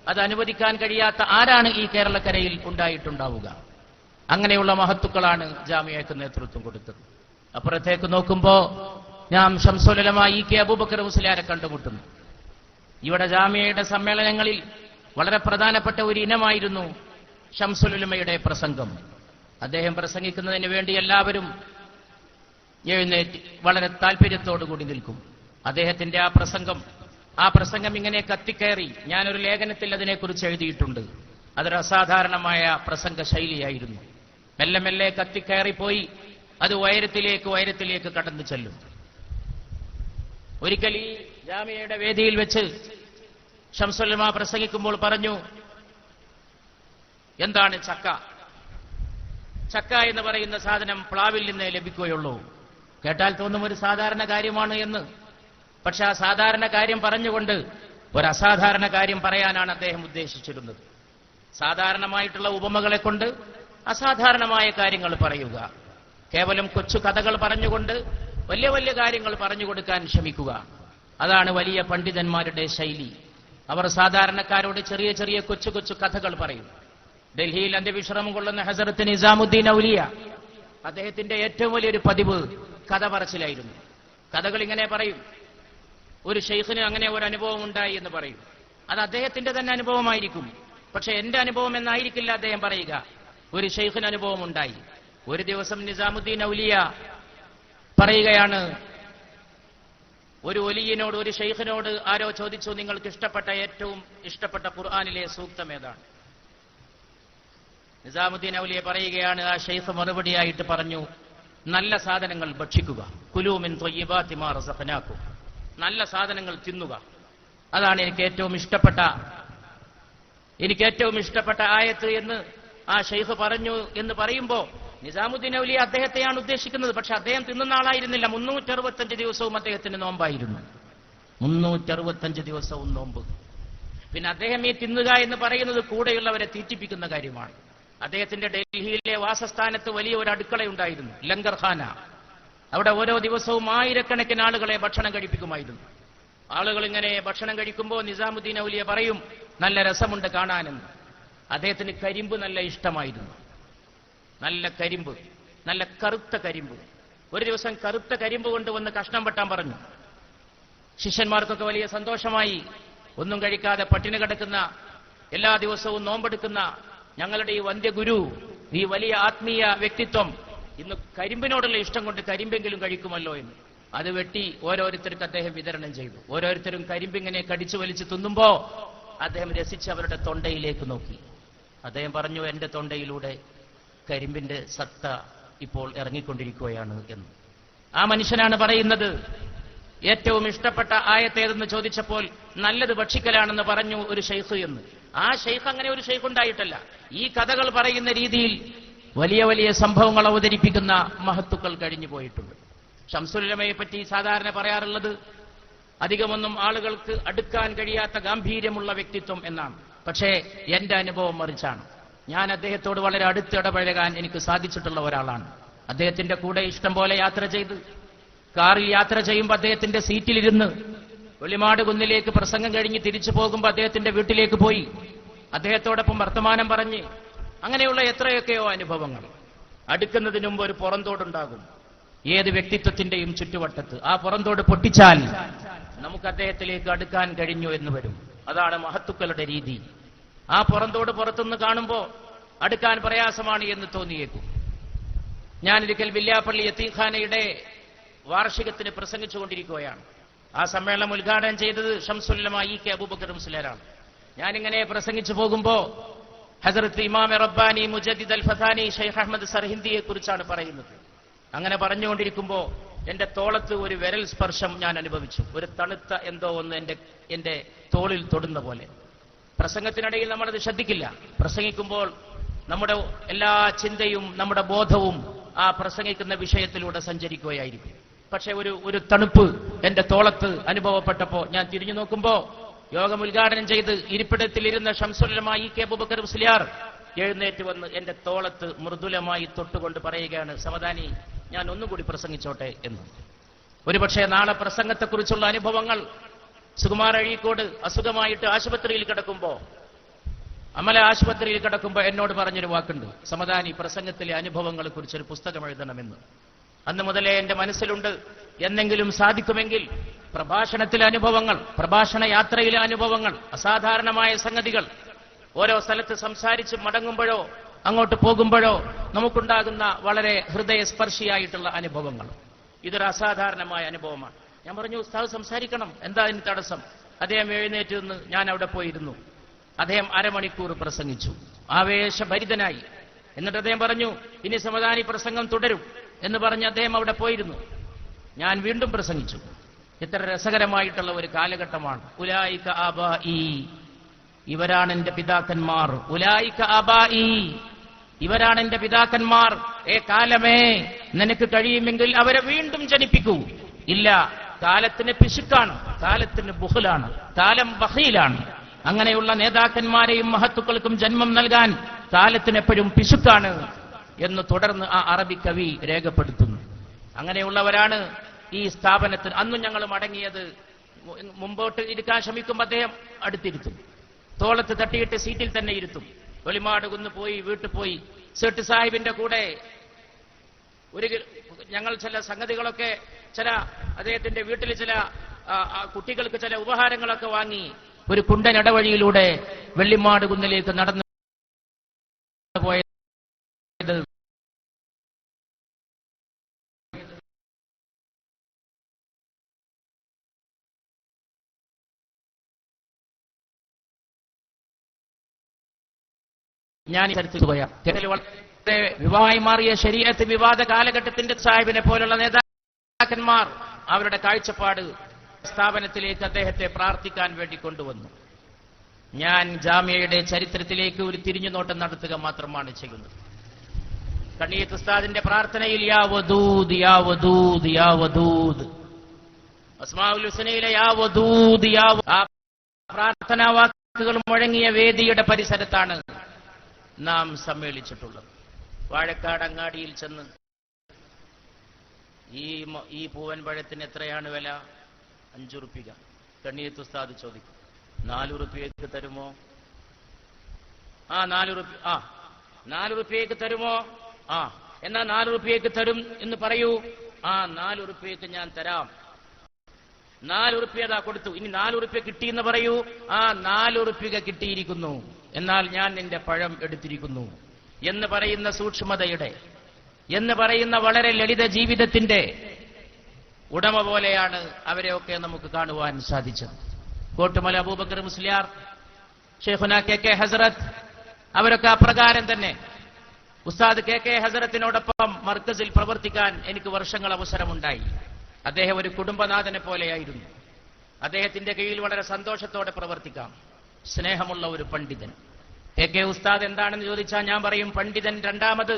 അത് അനുവദിക്കാൻ കഴിയാത്ത ആരാണ് ഈ കേരളക്കരയിൽ ഉണ്ടായിട്ടുണ്ടാവുക? അങ്ങനെയുള്ള മഹത്തുക്കളാണ് ജാമിയക്ക് നേതൃത്വം കൊടുത്തത്. അപ്പുറത്തേക്ക് നോക്കുമ്പോൾ ഞാൻ ശംസുൽ ഉലമ ഇ.കെ. അബൂബക്കർ മുസ്ലിയാരെ കണ്ടുമുട്ടുന്നു. ഇവിടെ ജാമിയയുടെ സമ്മേളനങ്ങളിൽ വളരെ പ്രധാനപ്പെട്ട ഒരു ഇനമായിരുന്നു ശംസുൽ ഉലമയുടെ പ്രസംഗം. അദ്ദേഹം പ്രസംഗിക്കുന്നതിന് വേണ്ടി എല്ലാവരും എഴുന്നേറ്റ് വളരെ താല്പര്യത്തോടുകൂടി നിൽക്കും. അദ്ദേഹത്തിന്റെ ആ പ്രസംഗം ഇങ്ങനെ കത്തിക്കയറി. ഞാനൊരു ലേഖനത്തിൽ അതിനെക്കുറിച്ച് എഴുതിയിട്ടുണ്ട്. അതൊരു അസാധാരണമായ പ്രസംഗ ശൈലിയായിരുന്നു. മെല്ലെ മെല്ലെ കത്തിക്കയറിപ്പോയി അത് ഉയരത്തിലേക്ക് കടന്നു ചെല്ലും. ഒരിക്കൽ ഈ ജാമിയയുടെ വേദിയിൽ വെച്ച് ശംസുൽ ഉലമ പ്രസംഗിക്കുമ്പോൾ പറഞ്ഞു, എന്താണ് ചക്ക? ചക്ക എന്ന് പറയുന്ന സാധനം പ്ലാവിൽ നിന്ന് ലഭിക്കുകയുള്ളൂ. കേട്ടാൽ തോന്നും ഒരു സാധാരണ കാര്യമാണ് എന്ന്. പക്ഷെ ആ സാധാരണ കാര്യം പറഞ്ഞുകൊണ്ട് ഒരു അസാധാരണ കാര്യം പറയാനാണ് അദ്ദേഹം ഉദ്ദേശിച്ചിരുന്നത്. സാധാരണമായിട്ടുള്ള ഉപമകളെ കൊണ്ട് അസാധാരണമായ കാര്യങ്ങൾ പറയുക, കേവലം കൊച്ചു കഥകൾ പറഞ്ഞുകൊണ്ട് വലിയ വലിയ കാര്യങ്ങൾ പറഞ്ഞു കൊടുക്കാൻ ശ്രമിക്കുക. അതാണ് വലിയ പണ്ഡിതന്മാരുടെ ശൈലി. അവർ സാധാരണക്കാരോട് ചെറിയ ചെറിയ കൊച്ചു കൊച്ചു കഥകൾ പറയും. ഡൽഹിയിൽ അന്ത്യവിശ്രമം കൊള്ളുന്ന ഹസരത്ത് നിസാമുദ്ദീൻ ഔലിയ, അദ്ദേഹത്തിന്റെ ഏറ്റവും വലിയൊരു പതിവ് കഥ പറച്ചിലായിരുന്നു. കഥകൾ ഇങ്ങനെ പറയും. ഒരു ഷെയ്ഖിന് അങ്ങനെ ഒരു അനുഭവം ഉണ്ടായി എന്ന് പറയും. അത് അദ്ദേഹത്തിന്റെ തന്നെ അനുഭവമായിരിക്കും. പക്ഷെ എന്റെ അനുഭവം എന്നായിരിക്കില്ല അദ്ദേഹം പറയുക. ഒരു ഷെയ്ഖിന് അനുഭവം ഉണ്ടായി. ഒരു ദിവസം നിസാമുദ്ദീൻ ഔലിയ പറയുകയാണ്, ഒരു വലിയനോട്, ഒരു ഷെയ്ഖിനോട് ആരോ ചോദിച്ചു, നിങ്ങൾക്ക് ഏറ്റവും ഇഷ്ടപ്പെട്ട ഖുർആനിലെ സൂക്തം ഏതാണ്? നിസാമുദ്ദീൻ ഔലിയ പറയുകയാണ്, ആ ഷെയ്ഖ് മറുപടിയായിട്ട് പറഞ്ഞു, നല്ല സാധനങ്ങൾ ഭക്ഷിക്കുക, കുലൂ മിൻ ത്വയ്യിബാതി മാ റസഖനാകും, നല്ല സാധനങ്ങൾ തിന്നുക. അതാണ് എനിക്ക് ഏറ്റവും ഇഷ്ടപ്പെട്ട ആയത്ത് എന്ന് ആ ഷെയ്ഖ് പറഞ്ഞു എന്ന് പറയുമ്പോൾ നിസാമുദ്ദീൻ ഔലിയ അദ്ദേഹത്തെയാണ് ഉദ്ദേശിക്കുന്നത്. പക്ഷെ അദ്ദേഹം തിന്നുന്ന ആളായിരുന്നില്ല. 365 ദിവസവും അദ്ദേഹത്തിന് നോമ്പായിരുന്നു. 365 ദിവസവും നോമ്പ്. പിന്നെ അദ്ദേഹം ഈ തിന്നുക എന്ന് പറയുന്നത് കൂടെയുള്ളവരെ തീറ്റിപ്പിക്കുന്ന കാര്യമാണ്. അദ്ദേഹത്തിന്റെ ഡൽഹിയിലെ വാസസ്ഥാനത്ത് വലിയ ഒരു അടുക്കളയുണ്ടായിരുന്നു, ലങ്കർഖാന. അവിടെ ഓരോ ദിവസവും 1000-കണക്കിന് ആളുകളെ ഭക്ഷണം കഴിപ്പിക്കുമായിരുന്നു. ആളുകൾ ഇങ്ങനെ ഭക്ഷണം കഴിക്കുമ്പോൾ നിസാമുദ്ദീൻ ഔലിയ പറയും, നല്ല രസമുണ്ട് കാണാനെന്ന്. അദ്ദേഹത്തിന് കരിമ്പ് നല്ല ഇഷ്ടമായിരുന്നു, നല്ല കരിമ്പ്. നല്ല കറുത്ത കരിമ്പ്. ഒരു ദിവസം കറുത്ത കരിമ്പ് കൊണ്ടുവന്ന് കഷ്ണം വെട്ടാൻ പറഞ്ഞു. ശിഷ്യന്മാർക്കൊക്കെ വലിയ സന്തോഷമായി. ഒന്നും കഴിക്കാതെ പട്ടിണി കിടക്കുന്ന, എല്ലാ ദിവസവും നോമ്പെടുക്കുന്ന ഞങ്ങളുടെ ഈ വന്ധ്യഗുരു, ഈ വലിയ ആത്മീയ വ്യക്തിത്വം ഇന്ന് കരിമ്പിനോടുള്ള ഇഷ്ടം കൊണ്ട് കരിമ്പെങ്കിലും കഴിക്കുമല്ലോ എന്ന് അത് വെട്ടി ഓരോരുത്തർക്ക് അദ്ദേഹം വിതരണം ചെയ്തു. ഓരോരുത്തരും കരിമ്പിങ്ങനെ കടിച്ചു വലിച്ച് തിന്നുമ്പോ അദ്ദേഹം രസിച്ച് അവരുടെ തൊണ്ടയിലേക്ക് നോക്കി. അദ്ദേഹം പറഞ്ഞു, എന്റെ തൊണ്ടയിലൂടെ കരിമ്പിന്റെ സത്ത ഇപ്പോൾ ഇറങ്ങിക്കൊണ്ടിരിക്കുകയാണ് എന്ന്. ആ മനുഷ്യനാണ് പറയുന്നത്. ഏറ്റവും ഇഷ്ടപ്പെട്ട ആയത്തേതെന്ന് ചോദിച്ചപ്പോൾ നല്ലത് ഭക്ഷിക്കലാണെന്ന് പറഞ്ഞു ഒരു ഷെയ്ഖ് എന്ന്. ആ ഷെയ്ഖ് അങ്ങനെ ഒരു ഷെയ്ഖ് ഉണ്ടായിട്ടല്ല. ഈ കഥകൾ പറയുന്ന രീതിയിൽ വലിയ വലിയ സംഭവങ്ങൾ അവതരിപ്പിക്കുന്ന മഹത്തുക്കൾ കഴിഞ്ഞു പോയിട്ടുണ്ട്. ശംസുലുലമയെ പറ്റി സാധാരണ പറയാറുള്ളത് അധികമൊന്നും ആളുകൾക്ക് അടുക്കാൻ കഴിയാത്ത ഗാംഭീര്യമുള്ള വ്യക്തിത്വം എന്നാണ്. പക്ഷേ എന്റെ അനുഭവം മറിച്ചാണ്. ഞാൻ അദ്ദേഹത്തോട് വളരെ അടുത്തിടപഴകാൻ എനിക്ക് സാധിച്ചിട്ടുള്ള ഒരാളാണ്. അദ്ദേഹത്തിന്റെ കൂടെ ഇഷ്ടം പോലെ യാത്ര ചെയ്ത്, കാറിൽ യാത്ര ചെയ്യുമ്പോൾ അദ്ദേഹത്തിന്റെ സീറ്റിലിരുന്ന്, വെളിമാട് കുന്നിലേക്ക് പ്രസംഗം കഴിഞ്ഞ് തിരിച്ചു പോകുമ്പോൾ അദ്ദേഹത്തിന്റെ വീട്ടിലേക്ക് പോയി അദ്ദേഹത്തോടൊപ്പം വർത്തമാനം പറഞ്ഞ്, അങ്ങനെയുള്ള എത്രയൊക്കെയോ അനുഭവങ്ങൾ. അടുക്കുന്നതിന് മുമ്പ് ഒരു പുറന്തോടുണ്ടാകും ഏത് വ്യക്തിത്വത്തിന്റെയും ചുറ്റുവട്ടത്ത്. ആ പുറന്തോട് പൊട്ടിച്ചാൽ നമുക്ക് അദ്ദേഹത്തിലേക്ക് അടുക്കാൻ കഴിഞ്ഞു എന്ന് വരും. അതാണ് മഹത്തുക്കളുടെ രീതി. ആ പുറന്തോട് പുറത്തുനിന്ന് കാണുമ്പോൾ അടുക്കാൻ പ്രയാസമാണ് എന്ന് തോന്നിയേക്കും. ഞാനൊരിക്കൽ വില്യാപ്പള്ളി യതീംഖാനയുടെ വാർഷികത്തിന് പ്രസംഗിച്ചുകൊണ്ടിരിക്കുകയാണ്. ആ സമ്മേളനം ഉദ്ഘാടനം ചെയ്തത് ശംസുലുലമ ഇ.കെ. അബൂബക്കർ മുസ്ലിയാരാണ്. ഞാനിങ്ങനെ പ്രസംഗിച്ചു പോകുമ്പോ ഹസ്രത്ത് ഇമാം റബ്ബാനി മുജദ്ദിദ് അൽ ഫസാനി ഷെയ്ഖ് അഹമ്മദ് സർഹിന്ദിയെ കുറിച്ചാണ് പറയുന്നത്. അങ്ങനെ പറഞ്ഞുകൊണ്ടിരിക്കുമ്പോ എന്റെ തോളത്ത് ഒരു വിരൽ സ്പർശം ഞാൻ അനുഭവിച്ചു. ഒരു തണുത്ത എന്തോ ഒന്ന് എന്റെ തോളിൽ തൊടുന്ന പോലെ. പ്രസംഗത്തിനിടയിൽ നമ്മളത് ശ്രദ്ധിക്കില്ല. പ്രസംഗിക്കുമ്പോൾ നമ്മുടെ എല്ലാ ചിന്തയും നമ്മുടെ ബോധവും ആ പ്രസംഗിക്കുന്ന വിഷയത്തിലൂടെ സഞ്ചരിക്കുകയായിരിക്കും. പക്ഷെ ഒരു തണുപ്പ് എന്റെ തോളത്ത് അനുഭവപ്പെട്ടപ്പോ ഞാൻ തിരിഞ്ഞു നോക്കുമ്പോ യോഗം ഉദ്ഘാടനം ചെയ്ത് ഇരിപ്പിടത്തിലിരുന്ന ശംസുലുലമ ഇ.കെ. അബൂബക്കർ മുസ്ലിയാർ എഴുന്നേറ്റ് വന്ന് എന്റെ തോളത്ത് മൃദുലമായി തൊട്ടുകൊണ്ട് പറയുകയാണ്, സമദാനി ഞാൻ ഒന്നുകൂടി പ്രസംഗിച്ചോട്ടെ എന്ന്. ഒരുപക്ഷെ നാളെ പ്രസംഗത്തെക്കുറിച്ചുള്ള അനുഭവങ്ങൾ സുകുമാർ അഴീക്കോട് അസുഖമായിട്ട് ആശുപത്രിയിൽ കിടക്കുമ്പോ, അമല ആശുപത്രിയിൽ കിടക്കുമ്പോ എന്നോട് പറഞ്ഞൊരു വാക്കുണ്ട്, സമദാനി പ്രസംഗത്തിലെ അനുഭവങ്ങളെ കുറിച്ചൊരു പുസ്തകം എഴുതണമെന്ന്. അന്ന് മുതലേ എന്റെ മനസ്സിലുണ്ട്, എന്നെങ്കിലും സാധിക്കുമെങ്കിൽ പ്രഭാഷണത്തിലെ അനുഭവങ്ങൾ, പ്രഭാഷണ യാത്രയിലെ അനുഭവങ്ങൾ, അസാധാരണമായ സംഗതികൾ, ഓരോ സ്ഥലത്ത് സംസാരിച്ച് മടങ്ങുമ്പോഴോ അങ്ങോട്ട് പോകുമ്പോഴോ നമുക്കുണ്ടാകുന്ന വളരെ ഹൃദയസ്പർശിയായിട്ടുള്ള അനുഭവങ്ങൾ, ഇതൊരു അസാധാരണമായ അനുഭവമാണ്. ഞാൻ പറഞ്ഞു, ഉസ്താദ് സംസാരിക്കണം, എന്താ അതിന് തടസ്സം? അദ്ദേഹം എഴുന്നേറ്റ് നിന്ന് ഞാൻ അവിടെ പോയിരുന്നു. അദ്ദേഹം അരമണിക്കൂർ പ്രസംഗിച്ചു, ആവേശഭരിതനായി. എന്നിട്ട് അദ്ദേഹം പറഞ്ഞു, ഇനി സമദാനി പ്രസംഗം തുടരും എന്ന് പറഞ്ഞ് അദ്ദേഹം അവിടെ പോയിരുന്നു. ഞാൻ വീണ്ടും പ്രസംഗിച്ചു. ഇത്ര രസകരമായിട്ടുള്ള ഒരു കാലഘട്ടമാണ്. ഉലായിക ആബാഇ, ഇവരാണ് എന്റെ പിതാക്കന്മാർ. ഉലായിക ആബാഇ, ഇവരാണ് എന്റെ പിതാക്കന്മാർ. കാലമേ, നിനക്ക് കഴിയുമെങ്കിൽ അവരെ വീണ്ടും ജനിപ്പിക്കൂ. ഇല്ല, കാലത്തിന് പിശുക്കാണ്, കാലത്തിന് ബുഖലാണ്, കാലം ബഖീലാണ്. അങ്ങനെയുള്ള നേതാക്കന്മാരെയും മഹത്തുക്കൾക്കും ജന്മം നൽകാൻ കാലത്തിന് എപ്പോഴും പിശുക്കാണ് എന്ന് തുടർന്ന് ആ അറബി കവി രേഖപ്പെടുത്തുന്നു. അങ്ങനെയുള്ളവരാണ് ഈ സ്ഥാപനത്തിൽ. അന്നും ഞങ്ങൾ മടങ്ങിയത് മുമ്പോട്ട് ഇരിക്കാൻ ശ്രമിക്കുമ്പോൾ അദ്ദേഹം അടുത്തിരുത്തും, തോളത്ത് തട്ടിയിട്ട് സീറ്റിൽ തന്നെ ഇരുത്തും. വെളിമാട് കുന്ന് പോയി വീട്ടിൽ പോയി സേട്ട് സാഹിബിന്റെ കൂടെ ഞങ്ങൾ ചില സംഗതികളൊക്കെ, ചില അദ്ദേഹത്തിന്റെ വീട്ടിൽ ചില കുട്ടികൾക്ക് ചില ഉപഹാരങ്ങളൊക്കെ വാങ്ങി ഒരു കുണ്ടൻ ഇടവഴിയിലൂടെ വെള്ളിമാട് കുന്നിലേക്ക് നടന്നു പോയത് ഞാൻ വളരെ വിവാഹമായി മാറിയ ശരീഅത്ത് വിവാദ കാലഘട്ടത്തിന്റെ സാഹിബിനെ പോലുള്ള നേതാക്കന്മാർ അവരുടെ കാഴ്ചപ്പാട് സ്ഥാപനത്തിലേക്ക് അദ്ദേഹത്തെ പ്രാർത്ഥിക്കാൻ വേണ്ടി കൊണ്ടുവന്നു. ഞാൻ ജാമ്യയുടെ ചരിത്രത്തിലേക്ക് ഒരു തിരിഞ്ഞുനോട്ടം നടത്തുക മാത്രമാണ് ചെയ്യുന്നത്. കണ്ണിയത്ത് ഉസ്താദിന്റെ പ്രാർത്ഥനയിൽ യാ വദൂദ് യാ വദൂദ് യാ വദൂദ്, അസ്മാഉൽ ഹുസ്നയിലെ യാ വദൂദ് യാ, ആ പ്രാർത്ഥനാ വാക്കുകൾ മുഴങ്ങിയ വേദിയുടെ പരിസരത്താണ് നാം സമ്മേളിച്ചിട്ടുള്ളത്. വാഴക്കാട് അങ്ങാടിയിൽ ചെന്ന് ഈ പൂവൻ പഴത്തിന് എത്രയാണ് വില? 5 റുപ്യ. കണ്ണിയത്ത് ഉസ്താദ് ചോദിക്കും, 4 റുപ്യക്ക് തരുമോ? 4 റുപ്യ. 4 റുപ്യക്ക് തരുമോ? എന്നാ 4 റുപ്യക്ക് തരും എന്ന് പറയൂ. ആ 4 റുപ്യക്ക് ഞാൻ തരാം. 4 റുപ്യ കൊടുത്തു. ഇനി 4 റുപ്യ കിട്ടിയെന്ന് പറയൂ. ആ 4 റുപ്യ കിട്ടിയിരിക്കുന്നു, എന്നാൽ ഞാൻ നിന്റെ പഴം എടുത്തിരിക്കുന്നു എന്ന് പറയുന്ന സൂക്ഷ്മതയുടെ, എന്ന് പറയുന്ന വളരെ ലളിത ജീവിതത്തിന്റെ ഉടമ പോലെയാണ് അവരെയൊക്കെ നമുക്ക് കാണുവാൻ സാധിച്ചത്. കോട്ടുമല അബൂബക്കർ മുസ്ലിയാർ, ഷെയ്ഖുന കെ ഹസ്രത്ത്, അവരൊക്കെ അപ്രകാരം തന്നെ. ഉസ്താദ് കെ ഹസ്രത്തിനോടൊപ്പം മർക്കസിൽ പ്രവർത്തിക്കാൻ എനിക്ക് വർഷങ്ങൾ അവസരമുണ്ടായി. അദ്ദേഹം ഒരു കുടുംബനാഥനെ പോലെയായിരുന്നു. അദ്ദേഹത്തിന്റെ കീഴിൽ വളരെ സന്തോഷത്തോടെ പ്രവർത്തിക്കാം. സ്നേഹമുള്ള ഒരു പണ്ഡിതൻ. കെ ഉസ്താദ് എന്താണെന്ന് ചോദിച്ചാൽ ഞാൻ പറയും പണ്ഡിതൻ രണ്ടാമത്.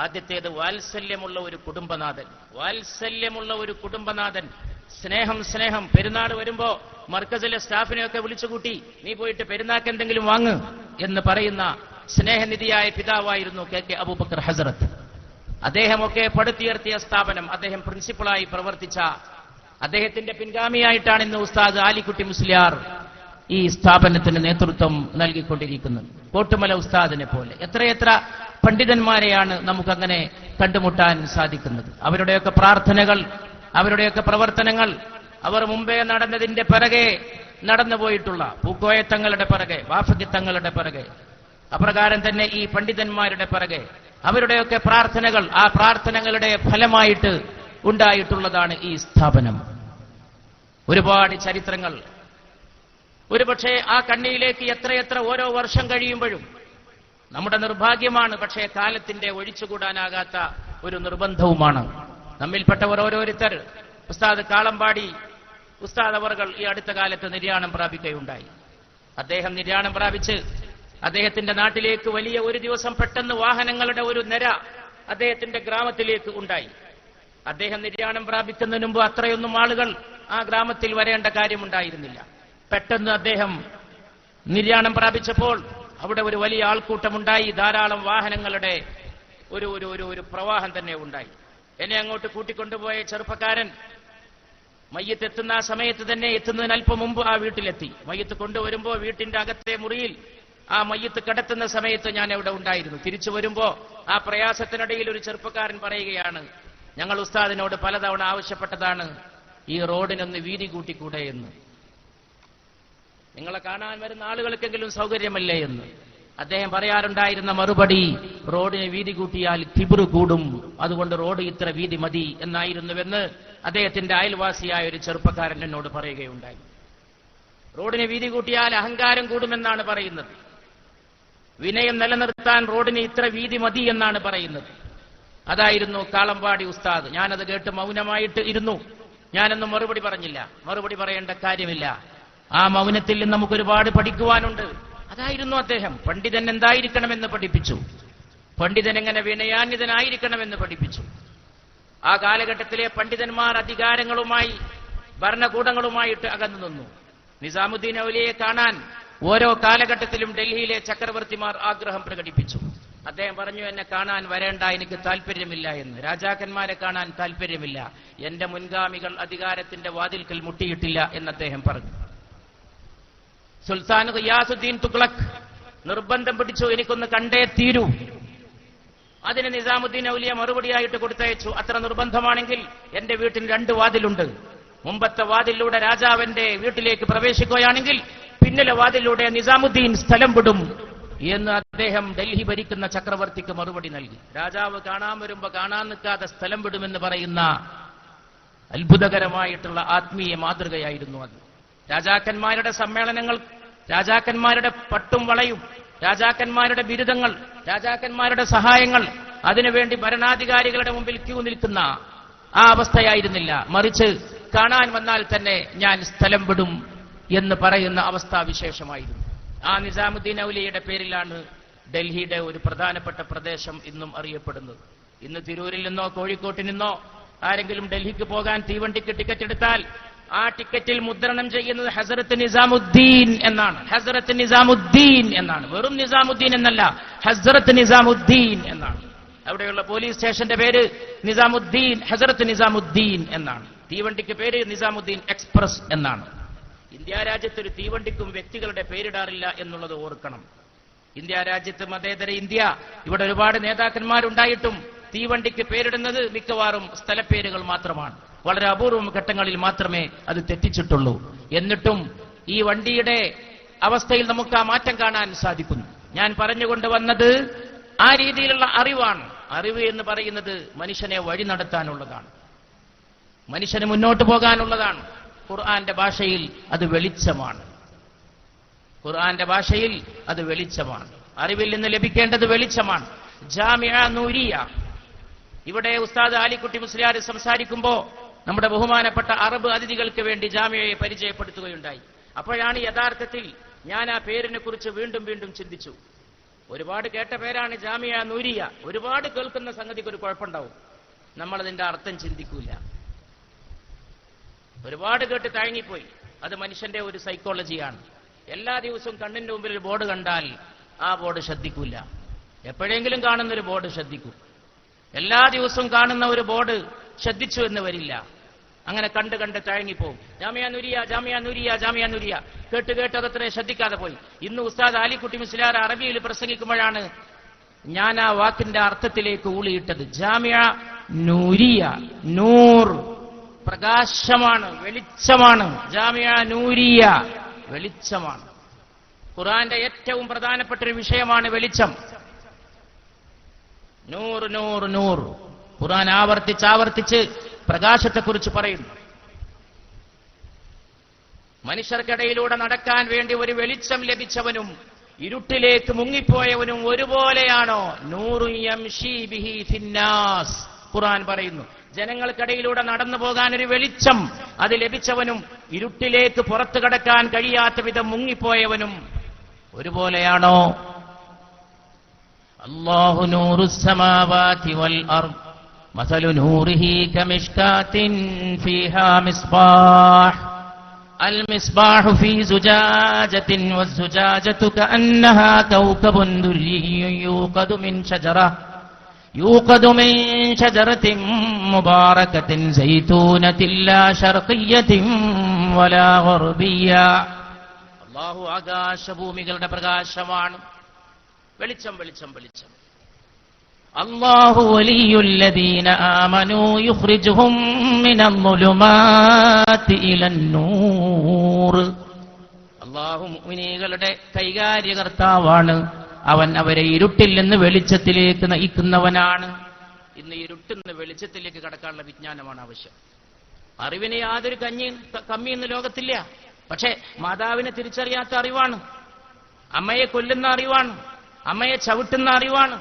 ആദ്യത്തേത് വാത്സല്യമുള്ള ഒരു കുടുംബനാഥൻ. വാത്സല്യമുള്ള ഒരു കുടുംബനാഥൻ. സ്നേഹം. പെരുന്നാൾ വരുമ്പോ മർക്കസിലെ സ്റ്റാഫിനെയൊക്കെ വിളിച്ചുകൂട്ടി നീ പോയിട്ട് പെരുന്നാൾക്ക് എന്തെങ്കിലും വാങ്ങ് എന്ന് പറയുന്ന സ്നേഹനിധിയായ പിതാവായിരുന്നു കെ അബൂബക്കർ ഹസ്രത്ത്. അദ്ദേഹമൊക്കെ പടുത്തുയർത്തിയ സ്ഥാപനം, അദ്ദേഹം പ്രിൻസിപ്പളായി പ്രവർത്തിച്ച അദ്ദേഹത്തിന്റെ പിൻഗാമിയായിട്ടാണ് ഇന്ന് ഉസ്താദ് ആലിക്കുട്ടി മുസ്ലിയാർ ഈ സ്ഥാപനത്തിന് നേതൃത്വം നൽകിക്കൊണ്ടിരിക്കുന്നത്. കോട്ടുമല ഉസ്താദിനെ പോലെ എത്രയെത്ര പണ്ഡിതന്മാരെയാണ് നമുക്കങ്ങനെ കണ്ടുമുട്ടാൻ സാധിക്കുന്നത്. അവരുടെയൊക്കെ പ്രാർത്ഥനകൾ, അവരുടെയൊക്കെ പ്രവർത്തനങ്ങൾ, അവർ മുമ്പേ നടന്നതിന്റെ പിറകെ നടന്നുപോയിട്ടുള്ള പൂക്കോയത്തങ്ങളുടെ പിറകെ, വാഫകിത്തങ്ങളുടെ പിറകെ, അപ്രകാരം തന്നെ ഈ പണ്ഡിതന്മാരുടെ പിറകെ അവരുടെയൊക്കെ പ്രാർത്ഥനകൾ, ആ പ്രാർത്ഥനകളുടെ ഫലമായിട്ട് ഉണ്ടായിട്ടുള്ളതാണ് ഈ സ്ഥാപനം. ഒരുപാട് ചരിത്രങ്ങൾ. ഒരുപക്ഷെ ആ കണ്ണിയിലേക്ക് എത്രയെത്ര ഓരോ വർഷം കഴിയുമ്പോഴും നമ്മുടെ നിർഭാഗ്യമാണ്, പക്ഷേ കാലത്തിന്റെ ഒഴിച്ചുകൂടാനാകാത്ത ഒരു നിർബന്ധവുമാണ്. നമ്മിൽപ്പെട്ടവർ ഓരോരുത്തർ, ഉസ്താദ് കാളമ്പാടി ഉസ്താദ് അവർകൾ ഈ അടുത്ത കാലത്ത് നിര്യാണം പ്രാപിക്കുകയുണ്ടായി. അദ്ദേഹം നിര്യാണം പ്രാപിച്ച് അദ്ദേഹത്തിന്റെ നാട്ടിലേക്ക് വലിയ ഒരു ദിവസം പെട്ടെന്ന് വാഹനങ്ങളുടെ ഒരു നിര അദ്ദേഹത്തിന്റെ ഗ്രാമത്തിലേക്ക് ഉണ്ടായി. അദ്ദേഹം നിര്യാണം പ്രാപിക്കുന്നതിന് മുമ്പ് അത്രയൊന്നും ആളുകൾ ആ ഗ്രാമത്തിൽ വരേണ്ട കാര്യമുണ്ടായിരുന്നില്ല. പെട്ടെന്ന് അദ്ദേഹം നിര്യാണം പ്രാപിച്ചപ്പോൾ അവിടെ ഒരു വലിയ ആൾക്കൂട്ടമുണ്ടായി. ധാരാളം വാഹനങ്ങളുടെ ഒരു പ്രവാഹം തന്നെ ഉണ്ടായി. എന്നെ അങ്ങോട്ട് കൂട്ടിക്കൊണ്ടുപോയ ചെറുപ്പക്കാരൻ മയ്യത്ത് എത്തുന്ന ആ സമയത്ത് തന്നെ, എത്തുന്നതിന് അല്പം മുമ്പ് ആ വീട്ടിലെത്തി. മയ്യത്ത് കൊണ്ടുവരുമ്പോൾ വീട്ടിന്റെ അകത്തെ മുറിയിൽ ആ മയ്യത്ത് കിടത്തുന്ന സമയത്ത് ഞാൻ അവിടെ ഉണ്ടായിരുന്നു. തിരിച്ചു വരുമ്പോ ആ പ്രയാസത്തിനിടയിൽ ഒരു ചെറുപ്പക്കാരൻ പറയുകയാണ്, ഞങ്ങൾ ഉസ്താദിനോട് പലതവണ ആവശ്യപ്പെട്ടതാണ് ഈ റോഡിനൊന്ന് വീതി കൂട്ടിക്കൂടെ എന്ന്. നിങ്ങളെ കാണാൻ വരുന്ന ആളുകൾക്കെങ്കിലും സൗകര്യമല്ലേ എന്ന്. അദ്ദേഹം പറയാറുണ്ടായിരുന്ന മറുപടി, റോഡിന് വീതി കൂട്ടിയാൽ കിബിറ് കൂടും, അതുകൊണ്ട് റോഡ് ഇത്ര വീതി മതി എന്നായിരുന്നുവെന്ന് അദ്ദേഹത്തിന്റെ അയൽവാസിയായ ഒരു ചെറുപ്പക്കാരൻ എന്നോട് പറയുകയുണ്ടായി. റോഡിന് വീതി കൂട്ടിയാൽ അഹങ്കാരം കൂടുമെന്നാണ് പറയുന്നത്. വിനയം നിലനിർത്താൻ റോഡിന് ഇത്ര വീതി മതി എന്നാണ് പറയുന്നത്. അതായിരുന്നു കാളമ്പാടി ഉസ്താദ്. ഞാനത് കേട്ട് മൗനമായിട്ട് ഇരുന്നു. ഞാനൊന്നും മറുപടി പറഞ്ഞില്ല. മറുപടി പറയേണ്ട കാര്യമില്ല. ആ മൗനത്തിൽ നിന്ന് നമുക്ക് ഒരുപാട് പഠിക്കുവാനുണ്ട്. അതായിരുന്നു അദ്ദേഹം. പണ്ഡിതൻ എന്തായിരിക്കണമെന്ന് പഠിപ്പിച്ചു. പണ്ഡിതൻ എങ്ങനെ വിനയാന്വിതനായിരിക്കണമെന്ന് പഠിപ്പിച്ചു. ആ കാലഘട്ടത്തിലെ പണ്ഡിതന്മാർ അധികാരങ്ങളുമായി, ഭരണകൂടങ്ങളുമായിട്ട് അകന്നു നിന്നു. നിസാമുദ്ദീൻ ഔലിയെ കാണാൻ ഓരോ കാലഘട്ടത്തിലും ഡൽഹിയിലെ ചക്രവർത്തിമാർ ആഗ്രഹം പ്രകടിപ്പിച്ചു. അദ്ദേഹം പറഞ്ഞു, എന്നെ കാണാൻ വരേണ്ട, എനിക്ക് താല്പര്യമില്ല എന്ന്. രാജാക്കന്മാരെ കാണാൻ താല്പര്യമില്ല, എന്റെ മുൻഗാമികൾ അധികാരത്തിന്റെ വാതിൽക്കൽ മുട്ടിയിട്ടില്ല എന്ന് അദ്ദേഹം പറഞ്ഞു. സുൽത്താൻ ഖിയാസുദ്ദീൻ തുഗ്ലക് നിർബന്ധം പിടിച്ചു, എനിക്കൊന്ന് കണ്ടേ തീരൂ. അതിന് നിസാമുദ്ദീൻ ഔലിയ മറുപടിയായിട്ട് കൊടുത്തയച്ചു, അത്ര നിർബന്ധമാണെങ്കിൽ എന്റെ വീട്ടിൽ 2 വാതിലുണ്ട്. മുമ്പത്തെ വാതിലൂടെ രാജാവിന്റെ വീട്ടിലേക്ക് പ്രവേശിക്കുകയാണെങ്കിൽ പിന്നിലെ വാതിലൂടെ നിസാമുദ്ദീൻ സ്ഥലം വിടും എന്ന് അദ്ദേഹം ഡൽഹി ഭരിക്കുന്ന ചക്രവർത്തിക്ക് മറുപടി നൽകി. രാജാവ് കാണാൻ വരുമ്പോ കാണാൻ നിൽക്കാതെ സ്ഥലം വിടുമെന്ന് പറയുന്ന അത്ഭുതകരമായിട്ടുള്ള ആത്മീയ മാതൃകയായിരുന്നു അത്. രാജാക്കന്മാരുടെ സമ്മേളനങ്ങൾ, രാജാക്കന്മാരുടെ പട്ടും വളയും, രാജാക്കന്മാരുടെ ബിരുദങ്ങൾ, രാജാക്കന്മാരുടെ സഹായങ്ങൾ, അതിനുവേണ്ടി ഭരണാധികാരികളുടെ മുമ്പിൽ ക്യൂ നിൽക്കുന്ന ആ അവസ്ഥയായിരുന്നില്ല. മറിച്ച് കാണാൻ വന്നാൽ തന്നെ ഞാൻ സ്ഥലം വിടും എന്ന് പറയുന്ന അവസ്ഥാവിശേഷമായിരുന്നു. ആ നിസാമുദ്ദീൻ ഔലിയയുടെ പേരിലാണ് ഡൽഹിയുടെ ഒരു പ്രധാനപ്പെട്ട പ്രദേശം ഇന്നും അറിയപ്പെടുന്നത്. ഇന്ന് തിരൂരിൽ നിന്നോ കോഴിക്കോട്ടിൽ നിന്നോ ആരെങ്കിലും ഡൽഹിക്ക് പോകാൻ തീവണ്ടിക്ക് ടിക്കറ്റ് എടുത്താൽ ആ ടിക്കറ്റിൽ മുദ്രണം ചെയ്യുന്നത് ഹസ്രത്ത് നിസാമുദ്ദീൻ എന്നാണ്. ഹസ്രത്ത് നിസാമുദ്ദീൻ എന്നാണ്. വെറും നിസാമുദ്ദീൻ എന്നല്ല, ഹസ്രത്ത് നിസാമുദ്ദീൻ എന്നാണ്. അവിടെയുള്ള പോലീസ് സ്റ്റേഷന്റെ പേര് നിസാമുദ്ദീൻ, ഹസ്രത്ത് നിസാമുദ്ദീൻ എന്നാണ്. തീവണ്ടിക്ക് പേര് നിസാമുദ്ദീൻ എക്സ്പ്രസ് എന്നാണ്. ഇന്ത്യ രാജ്യത്ത് ഒരു തീവണ്ടിക്കും വ്യക്തികളുടെ പേരിടാറില്ല എന്നുള്ളത് ഓർക്കണം. ഇന്ത്യ രാജ്യത്ത് മതേതര ഇന്ത്യ, ഇവിടെ ഒരുപാട് നേതാക്കന്മാരുണ്ടായിട്ടും തീവണ്ടിക്ക് പേരിടുന്നത് മിക്കവാറും സ്ഥലപ്പേരുകൾ മാത്രമാണ്. വളരെ അപൂർവം ഘട്ടങ്ങളിൽ മാത്രമേ അത് തെറ്റിച്ചിട്ടുള്ളൂ. എന്നിട്ടും ഈ വണ്ടിയുടെ അവസ്ഥയിൽ നമുക്ക് ആ മാറ്റം കാണാൻ സാധിക്കുന്നു. ഞാൻ പറഞ്ഞുകൊണ്ട് വന്നത് ആ രീതിയിലുള്ള അറിവാണ്. അറിവ് എന്ന് പറയുന്നത് മനുഷ്യനെ വഴി നടത്താനുള്ളതാണ്, മനുഷ്യന് മുന്നോട്ട് പോകാനുള്ളതാണ്. ഖുർആന്റെ ഭാഷയിൽ അത് വെളിച്ചമാണ്. ഖുർആന്റെ ഭാഷയിൽ അത് വെളിച്ചമാണ്. അറിവിൽ നിന്ന് ലഭിക്കേണ്ടത് വെളിച്ചമാണ്. ജാമിഅ നൂരിയ. ഇവിടെ ഉസ്താദ് ആലിക്കുട്ടി മുസ്ലിയാർ സംസാരിക്കുമ്പോൾ നമ്മുടെ ബഹുമാനപ്പെട്ട അറബ് അതിഥികൾക്ക് വേണ്ടി ജാമിയയെ പരിചയപ്പെടുത്തുകയുണ്ടായി. അപ്പോഴാണ് യഥാർത്ഥത്തിൽ ഞാൻ ആ പേരിനെ കുറിച്ച് വീണ്ടും വീണ്ടും ചിന്തിച്ചു. ഒരുപാട് കേട്ട പേരാണ് ജാമിഅ നൂരിയ. ഒരുപാട് കേൾക്കുന്ന സംഗതിക്ക് ഒരു കുഴപ്പമുണ്ടാവും, നമ്മളതിന്റെ അർത്ഥം ചിന്തിക്കൂല. ഒരുപാട് കേട്ട് തഴങ്ങിപ്പോയി. അത് മനുഷ്യന്റെ ഒരു സൈക്കോളജിയാണ്. എല്ലാ ദിവസവും കണ്ണിന്റെ മുമ്പിൽ ഒരു ബോർഡ് കണ്ടാൽ ആ ബോർഡ് ശ്രദ്ധിക്കൂല. എപ്പോഴെങ്കിലും കാണുന്നൊരു ബോർഡ് ശ്രദ്ധിക്കും. എല്ലാ ദിവസവും കാണുന്ന ഒരു ബോർഡ് ശ്രദ്ധിച്ചു എന്ന് വരില്ല. അങ്ങനെ കണ്ട് കണ്ട് തഴങ്ങിപ്പോവും. ജാമിഅ നൂരിയ, ജാമിഅ നൂരിയ, ജാമിഅ നൂരിയ കേട്ട് കേട്ട് അതത്ര ശ്രദ്ധിക്കാതെ പോയി. ഇന്ന് ഉസ്താദ് ആലിക്കുട്ടി മുസ്ലിയാർ അറബിയിൽ പ്രസംഗിക്കുമ്പോഴാണ് ഞാൻ ആ വാക്കിന്റെ അർത്ഥത്തിലേക്ക് ഊളിയിട്ടത്. ജാമിഅ നൂരിയ, നൂർ പ്രകാശമാണ്, വെളിച്ചമാണ്. ജാമിഅ നൂരിയ വെളിച്ചമാണ്. ഖുർആന്റെ ഏറ്റവും പ്രധാനപ്പെട്ട ഒരു വിഷയമാണ് വെളിച്ചം. നൂർ നൂർ നൂർ. ഖുർആൻ ആവർത്തിച്ച് പ്രകാശത്തെക്കുറിച്ച് പറയുന്നു. മനുഷ്യർക്കിടയിലൂടെ നടക്കാൻ വേണ്ടി ഒരു വെളിച്ചം ലഭിച്ചവനും ഇരുട്ടിലേക്ക് മുങ്ങിപ്പോയവനും ഒരുപോലെയാണോ? നൂറു യംശി ബിഹി ഫിന്നാസ്. ഖുർആൻ പറയുന്നു, ജനങ്ങൾക്കിടയിലൂടെ നടന്നു പോകാൻ ഒരു വെളിച്ചം അത് ലഭിച്ചവനും ഇരുട്ടിലേക്ക് പുറത്തു കടക്കാൻ കഴിയാത്ത വിധം മുങ്ങിപ്പോയവനും ഒരുപോലെയാണോ? അല്ലാഹു നൂറുസ് സമാവാതി വൽ അർദ് മസലു നൂറിഹി കമിഷ്കാത്തിൻ ഫീഹാ മിസ്ബാഹ് അൽ മിസ്ബാഹു ഫീ സുജാജത്തിൻ വസ്സുജാജതു കഅന്നഹാ കൗകബുൻ ദുർരിയ്യുൻ യൂഖദു മിൻ ഷജറത്തിൻ മുബാറകത്തിൻ സൈതൂനത്തിൻ ലാ ശർഖിയ്യത്തിൻ വലാ ഗർബിയ്യ. അല്ലാഹു ആകാശഭൂമികളുടെ പ്രകാശമാണ്. വെളിച്ചം വെളിച്ചം വെളിച്ചം. അല്ലാഹു വലിയുല്ലദീന ആമനൂ യുഖ്രിജുഹും മിനൽ-ളുലുമാതി ഇലൻ-നൂർ. അല്ലാഹു മുഅ്മിനീകളുടെ കൈകാര്യകർത്താവാണ്. അവൻ അവരെ ഇരുട്ടിൽ നിന്ന് വെളിച്ചത്തിലേക്ക് നയിക്കുന്നവനാണ്. ഇന്ന് ഇരുട്ടിൽ നിന്ന് വെളിച്ചത്തിലേക്ക് കടക്കാനുള്ള വിജ്ഞാനമാണ് ആവശ്യം. അറിവിന് യാതൊരു കമ്മി ഇന്ന് ലോകത്തില്ല. പക്ഷേ മാതാവിനെ തിരിച്ചറിയാത്ത അറിവാണ്, അമ്മയെ കൊല്ലുന്ന അറിവാണ്, അമ്മയെ ചവിട്ടുന്ന അറിവാണ്,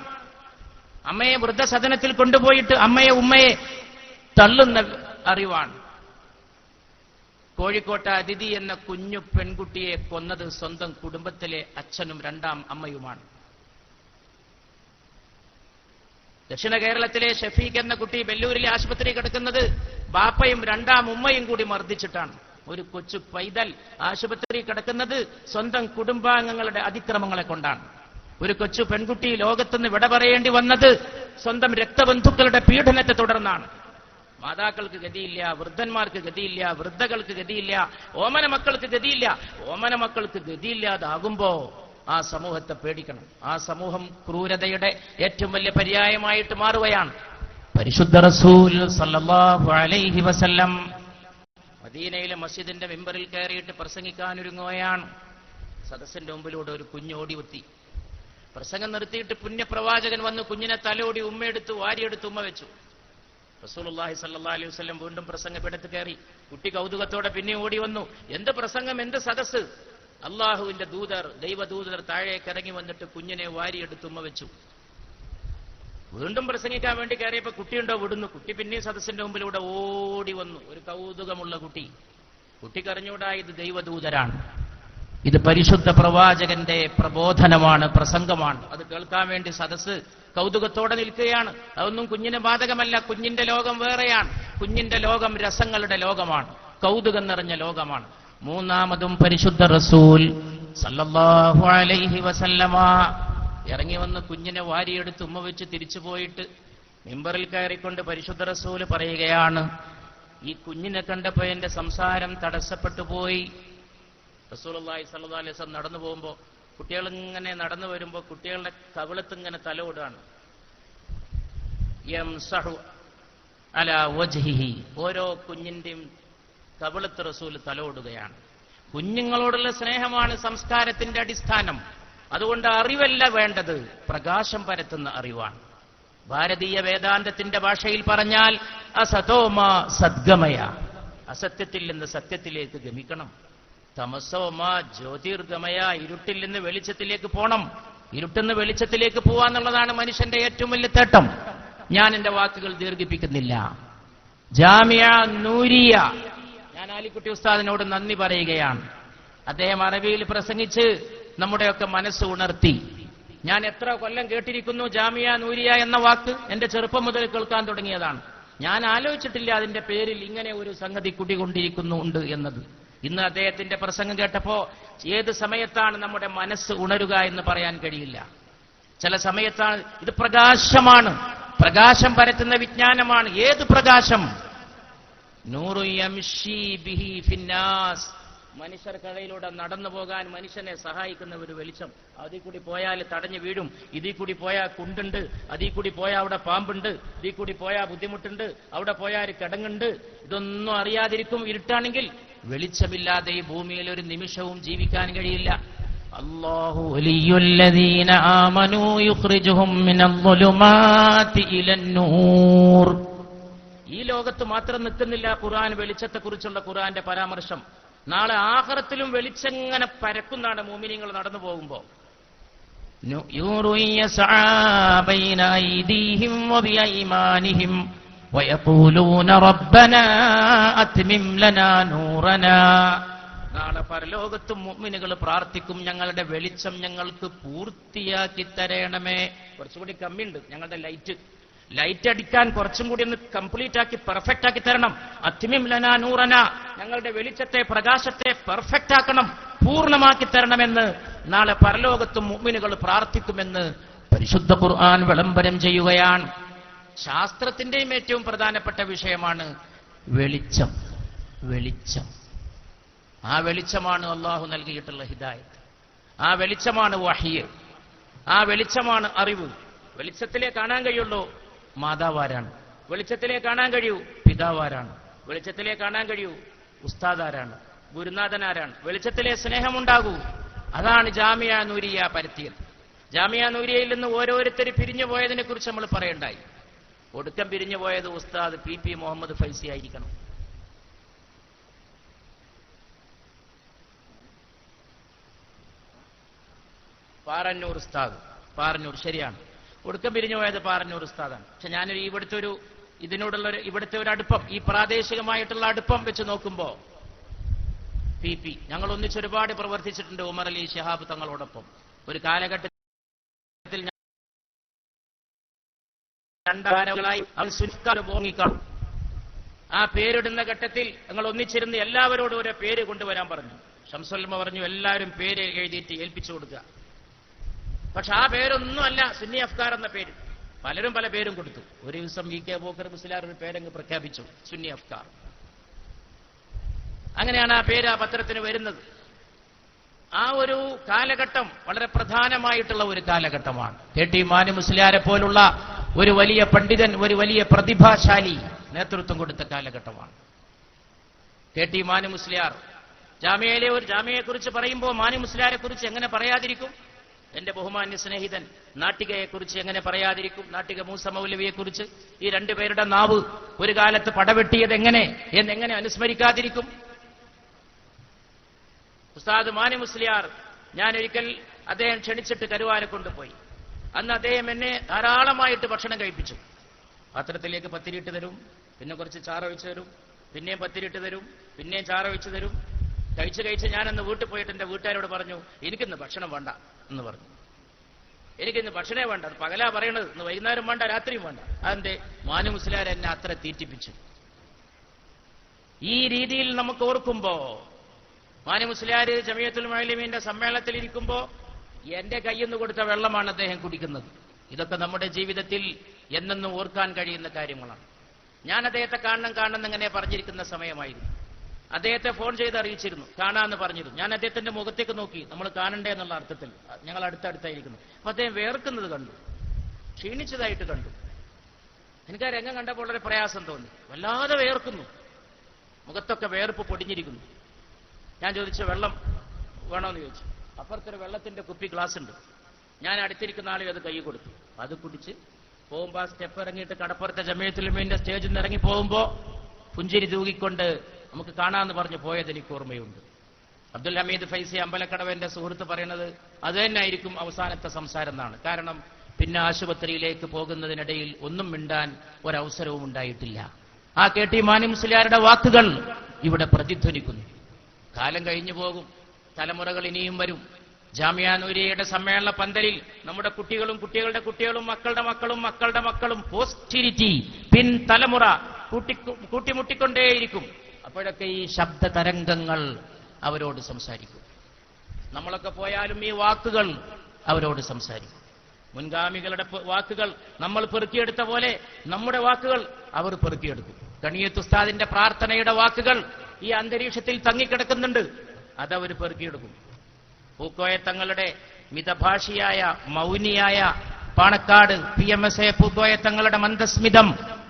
അമ്മയെ വൃദ്ധസദനത്തിൽ കൊണ്ടുപോയിട്ട് ഉമ്മയെ തള്ളുന്ന അറിവാണ്. കോഴിക്കോട്ടെ അതിഥി എന്ന കുഞ്ഞു പെൺകുട്ടിയെ കൊന്നത് സ്വന്തം കുടുംബത്തിലെ അച്ഛനും രണ്ടാം അമ്മയുമാണ്. ദക്ഷിണ കേരളത്തിലെ ഷഫീഖ് എന്ന കുട്ടി വെല്ലൂരിലെ ആശുപത്രി കിടക്കുന്നത് ബാപ്പയും രണ്ടാം ഉമ്മയും കൂടി മർദ്ദിച്ചിട്ടാണ്. ഒരു കൊച്ചു പൈതൽ ആശുപത്രി കിടക്കുന്നത് സ്വന്തം കുടുംബാംഗങ്ങളുടെ അതിക്രമങ്ങളെ കൊണ്ടാണ്. ഒരു കൊച്ചു പെൺകുട്ടി ലോകത്തുനിന്ന് വിട പറയേണ്ടി വന്നത് സ്വന്തം രക്തബന്ധുക്കളുടെ പീഡനത്തെ തുടർന്നാണ്. മാതാക്കൾക്ക് ഗതിയില്ല, വൃദ്ധന്മാർക്ക് ഗതിയില്ല, വൃദ്ധകൾക്ക് ഗതിയില്ല, ഓമന മക്കൾക്ക് ഗതിയില്ല. ഓമന മക്കൾക്ക് ഗതിയില്ലാതാകുമ്പോ ആ സമൂഹത്തെ പേടിക്കണം. ആ സമൂഹം ക്രൂരതയുടെ ഏറ്റവും വലിയ പര്യായമായിട്ട് മാറുകയാണ്. പരിശുദ്ധ റസൂൽ സല്ലല്ലാഹു അലൈഹി വസല്ലം മദീനയിലെ മസ്ജിദിന്റെ മിമ്പറിൽ കയറിയിട്ട് പ്രസംഗിക്കാനൊരുങ്ങുകയാണ്. സദസ്സിന്റെ മുമ്പിലൂടെ ഒരു കുഞ്ഞ് ഓടിയെത്തി. പ്രസംഗം നിർത്തിയിട്ട് പുണ്യപ്രവാചകൻ വന്ന് കുഞ്ഞിനെ തലോടി ഉമ്മയെടുത്ത് വാരിയെടുത്ത് ഉമ്മ വെച്ചു. റസൂലുള്ളാഹി സ്വല്ലല്ലാഹു അലൈഹി വസല്ലം വീണ്ടും പ്രസംഗപീഠത്ത് കയറി. കുട്ടി കൗതുകത്തോടെ പിന്നെ ഓടി വന്നു. എന്ത് പ്രസംഗം, എന്ത് സദസ്സ്! അള്ളാഹുവിന്റെ ദൂതർ, ദൈവദൂതർ താഴേക്ക് ഇറങ്ങി വന്നിട്ട് കുഞ്ഞിനെ വാരിയെടുത്ത് ഉമ്മ വെച്ചു. വീണ്ടും പ്രസംഗിക്കാൻ വേണ്ടി കയറിയപ്പോ കുട്ടിയുണ്ടോ വിടുന്നു. കുട്ടി പിന്നെയും സദസ്സിന്റെ മുമ്പിലൂടെ ഓടി വന്നു. ഒരു കൗതുകമുള്ള കുട്ടി. കുട്ടിക്കറിഞ്ഞൂടാ ഇത് ദൈവദൂതരാണ്, ഇത് പരിശുദ്ധ പ്രവാചകന്റെ പ്രബോധനമാണ്, പ്രസംഗമാണ്. അത് കേൾക്കാൻ വേണ്ടി സദസ്സ് കൗതുകത്തോടെ നിൽക്കുകയാണ്. അതൊന്നും കുഞ്ഞിന് ബാധകമല്ല. കുഞ്ഞിന്റെ ലോകം വേറെയാണ്. കുഞ്ഞിന്റെ ലോകം രസങ്ങളുടെ ലോകമാണ്, കൗതുകം നിറഞ്ഞ ലോകമാണ്. മൂന്നാമതും പരിശുദ്ധ റസൂൽ സല്ലല്ലാഹു അലൈഹി വസല്ലമ ഇറങ്ങി വന്ന് കുഞ്ഞിനെ വാരിയെടുത്ത് ഉമ്മ വെച്ച് തിരിച്ചു പോയിട്ട് മിമ്പറിൽ കയറിക്കൊണ്ട് പരിശുദ്ധ റസൂൽ പറയുകയാണ്, ഈ കുഞ്ഞിനെ കണ്ടപ്പോ എന്റെ സംസാരം തടസ്സപ്പെട്ടു പോയി. റസൂലുള്ളാഹി സ്വല്ലല്ലാഹു അലൈഹി വസല്ലം നടന്നു പോകുമ്പോൾ കുട്ടികളിങ്ങനെ നടന്നു വരുമ്പോൾ കുട്ടികളുടെ കവിളത്ത് ഇങ്ങനെ തലോടാണ്. യംസഹു അലാ വജ്ഹിഹി, ഓരോ കുഞ്ഞിന്റെയും കവിളത്ത് റസൂൽ തലോടുകയാണ്. കുഞ്ഞുങ്ങളോടുള്ള സ്നേഹമാണ് സംസ്കാരത്തിന്റെ അടിസ്ഥാനം. അതുകൊണ്ട് അറിവല്ല വേണ്ടത്, പ്രകാശം പരത്തുന്ന അറിവാണ്. ഭാരതീയ വേദാന്തത്തിന്റെ ഭാഷയിൽ പറഞ്ഞാൽ അസതോമ സദ്ഗമയ, അസത്യത്തിൽ നിന്ന് സത്യത്തിലേക്ക് ഗമിക്കണം. തമസോമ ജ്യോതിർഗമയ, ഇരുട്ടിൽ നിന്ന് വെളിച്ചത്തിലേക്ക് പോണം. ഇരുട്ടിന്ന് വെളിച്ചത്തിലേക്ക് പോവാന്നുള്ളതാണ് മനുഷ്യന്റെ ഏറ്റവും വലിയ തേട്ടം. ഞാൻ എന്റെ വാക്കുകൾ ദീർഘിപ്പിക്കുന്നില്ല. ജാമിയ നൂരിയ, ഞാൻ ആലിക്കുട്ടി ഉസ്താദിനോട് നന്ദി പറയുകയാണ്. അദ്ദേഹം അറബിയിൽ പ്രസംഗിച്ച് നമ്മുടെയൊക്കെ മനസ്സ് ഉണർത്തി. ഞാൻ എത്ര കൊല്ലം കേട്ടിരിക്കുന്നു ജാമിയ നൂരിയ എന്ന വാക്ക്, എന്റെ ചെറുപ്പം മുതൽ കേൾക്കാൻ തുടങ്ങിയതാണ്. ഞാൻ ആലോചിച്ചിട്ടില്ല അതിന്റെ പേരിൽ ഇങ്ങനെ ഒരു സംഗതി കുടികൊണ്ടിരിക്കുന്നുണ്ട് എന്നത്. ഇന്ന് അദ്ദേഹത്തിന്റെ പ്രസംഗം കേട്ടപ്പോ ഏത് സമയത്താണ് നമ്മുടെ മനസ്സ് ഉണരുക എന്ന് പറയാൻ കഴിയില്ല. ചില സമയത്താണ്. ഇത് പ്രകാശമാണ്, പ്രകാശം പരത്തുന്ന വിജ്ഞാനമാണ്. ഏത് പ്രകാശം? നൂറു യംശി ബിഹി ഫിന്നാസ്, മനുഷ്യർക്കിടയിലൂടെ നടന്നു പോകാൻ മനുഷ്യനെ സഹായിക്കുന്ന ഒരു വെളിച്ചം. അതിൽ കൂടി പോയാൽ തടഞ്ഞു വീഴും, ഇതിൽ കൂടി പോയാൽ കുണ്ടുണ്ട്, അതിൽ കൂടി പോയാൽ അവിടെ പാമ്പുണ്ട്, ഇതിൽ കൂടി പോയാൽ ബുദ്ധിമുട്ടുണ്ട്, അവിടെ പോയാൽ കിടങ്ങുണ്ട്. ഇതൊന്നും അറിയാതിരിക്കും ഇരുട്ടാണെങ്കിൽ. വെളിച്ചമില്ലാതെ ഈ ഭൂമിയിൽ ഒരു നിമിഷവും ജീവിക്കാൻ കഴിയില്ല. അല്ലാഹു വലിയുല്ലദീന ആമനൂ യുഖ്രിജുഹും മിനൽ-ളുലുമാതി ഇലൻ-നൂർ. ഈ ലോകത്ത് മാത്രം നിൽക്കുന്നില്ല ഖുർആൻ വെളിച്ചത്തെക്കുറിച്ചുള്ള ഖുർആന്റെ പരാമർശം. നാളെ ആഖിറത്തിലും വെളിച്ചങ്ങനെ പരക്കുന്നതാണ് മുഅ്മിനീങ്ങൾ നടന്നു പോകുമ്പോ. നൂറുൻ യസ്ആ ബൈന ഐദീഹിം വബിഐമാനിഹിം വയഖൂലൂന റബ്ബനാ അത്മിം ലനാ നൂറനാ. നാളെ പരലോകത്തും മുഅ്മിനുകൾ പ്രാർത്ഥിക്കും, ഞങ്ങളുടെ വെളിച്ചം ഞങ്ങൾക്ക് പൂർത്തിയാക്കി തരണമേ. കുറച്ചുകൂടി കമ്മിയുണ്ട് ഞങ്ങളുടെ ലൈറ്റ് അടിക്കാൻ, കുറച്ചും കൂടി ഒന്ന് കംപ്ലീറ്റ് ആക്കി പെർഫെക്റ്റ് ആക്കി തരണം. അത്മിം ലനാ നൂറന, ഞങ്ങളുടെ വെളിച്ചത്തെ പ്രകാശത്തെ പെർഫെക്റ്റ് ആക്കണം, പൂർണ്ണമാക്കി തരണമെന്ന് നാളെ പരലോകത്തും മുഅ്മിനുകൾ പ്രാർത്ഥിക്കുമെന്ന് പരിശുദ്ധ ഖുർആൻ വിളംബരം ചെയ്യുകയാണ്. ശാസ്ത്രത്തിന്റെയും ഏറ്റവും പ്രധാനപ്പെട്ട വിഷയമാണ് വെളിച്ചം. വെളിച്ചം, ആ വെളിച്ചമാണ് അള്ളാഹു നൽകിയിട്ടുള്ള ഹിദായത്ത്. ആ വെളിച്ചമാണ് വഹ്യ്, ആ വെളിച്ചമാണ് അറിവ്. വെളിച്ചത്തിലേ കാണാൻ കഴിയുള്ളൂ മാതാവാരാണ്, വെളിച്ചത്തിലേ കാണാൻ കഴിയൂ പിതാവാരാണ്, വെളിച്ചത്തിലേ കാണാൻ കഴിയൂ ഉസ്താദാരാണ്, ഗുരുനാഥനാരാണ്. വെളിച്ചത്തിലെ സ്നേഹമുണ്ടാകൂ. അതാണ് ജാമിയ നൂരിയ പരത്തിയത്. ജാമിയ നൂരിയയിൽ നിന്ന് ഓരോരുത്തർ പിരിഞ്ഞു പോയതിനെ കുറിച്ച് നമ്മൾ പറയണ്ടായി. ഒടുക്കം പിരിഞ്ഞു പോയത് ഉസ്താദ് PP മുഹമ്മദ് ഫൈസി ആയിരിക്കണം. പാറന്നൂർ ഉസ്താദ്, പാറന്നൂർ, ശരിയാണ്. ഒടുക്കം പിരിഞ്ഞു പോയത് പാറന്നൂർ ഉസ്താദാണ്. പക്ഷെ ഞാനൊരു ഇവിടുത്തെ ഒരു അടുപ്പം, ഈ പ്രാദേശികമായിട്ടുള്ള അടുപ്പം വെച്ച് നോക്കുമ്പോ PP ഞങ്ങൾ ഒന്നിച്ചൊരുപാട് പ്രവർത്തിച്ചിട്ടുണ്ട്. ഉമർ അലി ശിഹാബ് തങ്ങളോടൊപ്പം ഒരു കാലഘട്ടത്തിൽ രണ്ടാരകളായി ആ പേരിടുന്ന ഘട്ടത്തിൽ ഞങ്ങൾ ഒന്നിച്ചിരുന്ന് എല്ലാവരോടും ഓരോ പേര് കൊണ്ടുവരാൻ പറഞ്ഞു. ഷംസുൽമ പറഞ്ഞു എല്ലാവരും പേര് എഴുതിയിട്ട് ഏൽപ്പിച്ചു കൊടുക്കുക. പക്ഷെ ആ പേരൊന്നും അല്ല സുന്നി അഫ്കാർ എന്ന പേര്. പലരും പല പേരും കൊടുത്തു. ഒരു ദിവസം VK ബോക്കർ മുസ്ലിയാർ ഒരു പേരങ്ങ് പ്രഖ്യാപിച്ചു, സുന്നി അഫ്കാർ. അങ്ങനെയാണ് ആ പേര് ആ പത്രത്തിന് വരുന്നത്. ആ ഒരു കാലഘട്ടം വളരെ പ്രധാനമായിട്ടുള്ള ഒരു കാലഘട്ടമാണ്. KT മാനി മുസ്ലിയാരെ പോലുള്ള ഒരു വലിയ പണ്ഡിതൻ, ഒരു വലിയ പ്രതിഭാശാലി നേതൃത്വം കൊടുത്ത കാലഘട്ടമാണ്. KT മാനി മുസ്ലിയാർ ജാമിയയിലെ ഒരു ജാമിയയെക്കുറിച്ച് പറയുമ്പോൾ മാനി മുസ്ലിയാരെ കുറിച്ച് എങ്ങനെ പറയാതിരിക്കും? എന്റെ ബഹുമാന്യ സ്നേഹിതൻ നാട്ടികയെക്കുറിച്ച് എങ്ങനെ പറയാതിരിക്കും? നാട്ടിക മൂസ മൗലവിയെക്കുറിച്ച് ഈ രണ്ടുപേരുടെ നാവ് ഒരു കാലത്ത് പടവെട്ടിയത് എന്നെങ്ങനെ അനുസ്മരിക്കാതിരിക്കും? ഉസ്താദ് മാനി മുസ്ലിയാർ, ഞാൻ ഒരിക്കൽ അദ്ദേഹം ക്ഷണിച്ചിട്ട് കരുവാരെ കൊണ്ടുപോയി. അന്ന് അദ്ദേഹം എന്നെ ധാരാളമായിട്ട് ഭക്ഷണം കഴിപ്പിച്ചു. പാത്രത്തിലേക്ക് പത്തിരിയിട്ട് തരും, പിന്നെ കുറച്ച് ചാറൊഴിച്ചു തരും, പിന്നെയും പത്തിരിയിട്ട് തരും, പിന്നെയും ചാറൊഴിച്ചു തരും. കഴിച്ച് ഞാനന്ന് വീട്ടിൽ പോയിട്ട് എന്റെ വീട്ടുകാരോട് പറഞ്ഞു, എനിക്കിന്ന് ഭക്ഷണം വേണ്ട എന്ന് പറഞ്ഞു. എനിക്കിന്ന് ഭക്ഷണേ വേണ്ട, അത് പകലാ പറയണത്, ഇന്ന് വൈകുന്നേരം വേണ്ട, രാത്രിയും വേണ്ട. അതെന്റെ മാനു മുസ്ലിയാർ എന്നെ അത്ര തീറ്റിപ്പിച്ചു. ഈ രീതിയിൽ നമുക്ക് ഓർക്കുമ്പോ മാനു മുസ്ലിയാർ ജമിയത്തുൽ മുഅല്ലിമീന്റെ സമ്മേളനത്തിൽ ഇരിക്കുമ്പോ എന്റെ കയ്യിൽ നിന്ന് കൊടുത്ത വെള്ളമാണ് അദ്ദേഹം കുടിക്കുന്നത്. ഇതൊക്കെ നമ്മുടെ ജീവിതത്തിൽ എന്നെന്നും ഓർക്കാൻ കഴിയുന്ന കാര്യങ്ങളാണ്. ഞാൻ അദ്ദേഹത്തെ കാണണം ഇങ്ങനെ പറഞ്ഞിരിക്കുന്ന സമയമായിരുന്നു. അദ്ദേഹത്തെ ഫോൺ ചെയ്ത് അറിയിച്ചിരുന്നു, കാണാമെന്ന് പറഞ്ഞിരുന്നു. ഞാൻ അദ്ദേഹത്തിന്റെ മുഖത്തേക്ക് നോക്കി, നമ്മൾ കാണണ്ടേ എന്നുള്ള അർത്ഥത്തിൽ. ഞങ്ങൾ അടുത്തടുത്തായിരിക്കുന്നു. അപ്പൊ അദ്ദേഹം വേർക്കുന്നത് കണ്ടു, ക്ഷീണിച്ചതായിട്ട് കണ്ടു. എനിക്ക് ആ രംഗം കണ്ടപ്പോൾ വളരെ പ്രയാസം തോന്നി. വല്ലാതെ വേർക്കുന്നു, മുഖത്തൊക്കെ വേർപ്പ് പൊടിഞ്ഞിരിക്കുന്നു. ഞാൻ ചോദിച്ചു, വെള്ളം വേണമെന്ന് ചോദിച്ചു. അപ്പുറത്തൊരു വെള്ളത്തിന്റെ കുപ്പി ഗ്ലാസ് ഉണ്ട്. ഞാൻ അടുത്തിരിക്കുന്ന ആളെ അത് കൈ കൊടുത്തു. അത് കുടിച്ച് പോകുമ്പോൾ ആ സ്റ്റെപ്പ് ഇറങ്ങിയിട്ട് കടപ്പുറത്തെ ജമിയത്തുൽ ഉലമയുടെ സ്റ്റേജിൽ നിന്ന് ഇറങ്ങി പോകുമ്പോൾ പുഞ്ചിരി തൂകിക്കൊണ്ട് നമുക്ക് കാണാമെന്ന് പറഞ്ഞ് പോയത് എനിക്ക് ഓർമ്മയുണ്ട്. അബ്ദുൽ ഹമീദ് ഫൈസി അമ്പലക്കടവന്റെ സുഹൃത്ത് പറയുന്നത് അത് തന്നെയായിരിക്കും അവസാനത്തെ സംസാരം എന്നാണ്. കാരണം പിന്നെ ആശുപത്രിയിലേക്ക് പോകുന്നതിനിടയിൽ ഒന്നും മിണ്ടാൻ ഒരവസരവും ഉണ്ടായിട്ടില്ല. ആ KT മാണി മുസ്ലിയാരുടെ വാക്കുകൾ ഇവിടെ പ്രതിധ്വനിക്കുന്നു. കാലം കഴിഞ്ഞു പോകും, തലമുറകൾ ഇനിയും വരും. ജാമിഅ നൂരിയയുടെ സമ്മേളന പന്തലിൽ നമ്മുടെ കുട്ടികളും കുട്ടികളുടെ കുട്ടികളും മക്കളുടെ മക്കളും മക്കളുടെ മക്കളും പോസ്റ്റീരിറ്റി പിൻ തലമുറ കൂട്ടിമുട്ടിക്കൊണ്ടേയിരിക്കും. അപ്പോഴൊക്കെ ഈ ശബ്ദ തരംഗങ്ങൾ അവരോട് സംസാരിക്കും. നമ്മളൊക്കെ പോയാലും ഈ വാക്കുകൾ അവരോട് സംസാരിക്കും. മുൻഗാമികളുടെ വാക്കുകൾ നമ്മൾ പെറുക്കിയെടുത്ത പോലെ നമ്മുടെ വാക്കുകൾ അവർ പെറുക്കിയെടുക്കും. കണിയത്ത് ഉസ്താദിന്റെ പ്രാർത്ഥനയുടെ വാക്കുകൾ ഈ അന്തരീക്ഷത്തിൽ തങ്ങിക്കിടക്കുന്നുണ്ട്, അതവർ പെറുക്കിയെടുക്കും. പൂക്കോയ തങ്ങളുടെ മിതഭാഷിയായ മൗനിയായ പാണക്കാട് PMSA പൂക്കോയ തങ്ങളുടെ മന്ദസ്മിതം